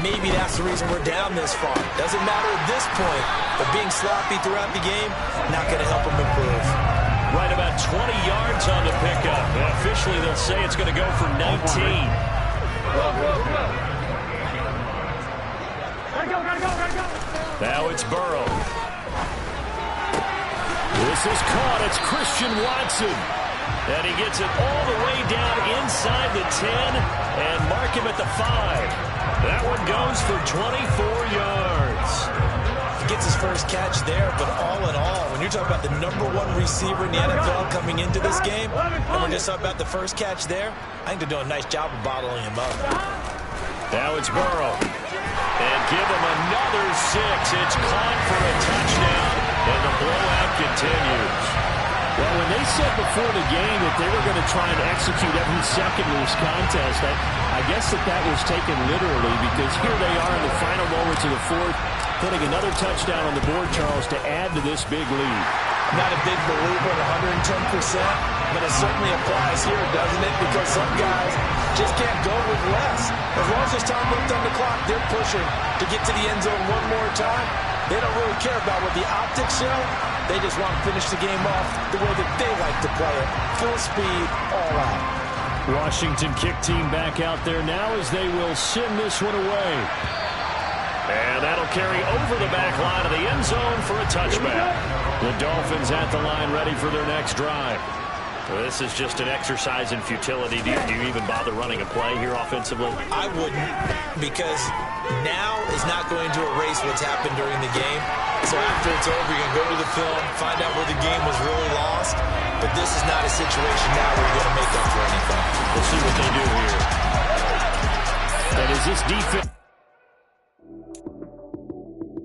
maybe that's the reason we're down this far. Doesn't matter at this point, but being sloppy throughout the game, not going to help him improve. Right about 20 yards on the pickup. And officially, they'll say it's going to go for 19. Now it's Burrow. This is caught. It's Christian Watson. And he gets it all the way down inside the 10 and mark him at the 5. That one goes for 24 yards. He gets his first catch there, but all in all, when you're talking about the #1 receiver in the NFL coming into this game, and we're just talking about the first catch there, I think they're doing a nice job of bottling him up. Now it's Burrow. And give him another 6. It's caught for a touchdown, and the blowout continues. Well, when they said before the game that they were going to try and execute every second of this contest, I guess that was taken literally, because here they are in the final moments of the fourth, putting another touchdown on the board, Charles, to add to this big lead. I'm not a big believer in 110%, but it certainly applies here, doesn't it? Because some guys just can't go with less. As long as there's time left on the clock, they're pushing to get to the end zone one more time. They don't really care about what the optics show. They just want to finish the game off the way that they like to play it. Full speed, all out. Washington kick team back out there now as they will send this one away. And that'll carry over the back line of the end zone for a touchback. The Dolphins at the line ready for their next drive. Well, this is just an exercise in futility. Do you even bother running a play here offensively? I wouldn't, because now is not going to erase what's happened during the game. So after it's over, you're going to go to the film, find out where the game was really lost. But this is not a situation now where you're going to make up for anything. We'll see what they do here. And is this defense...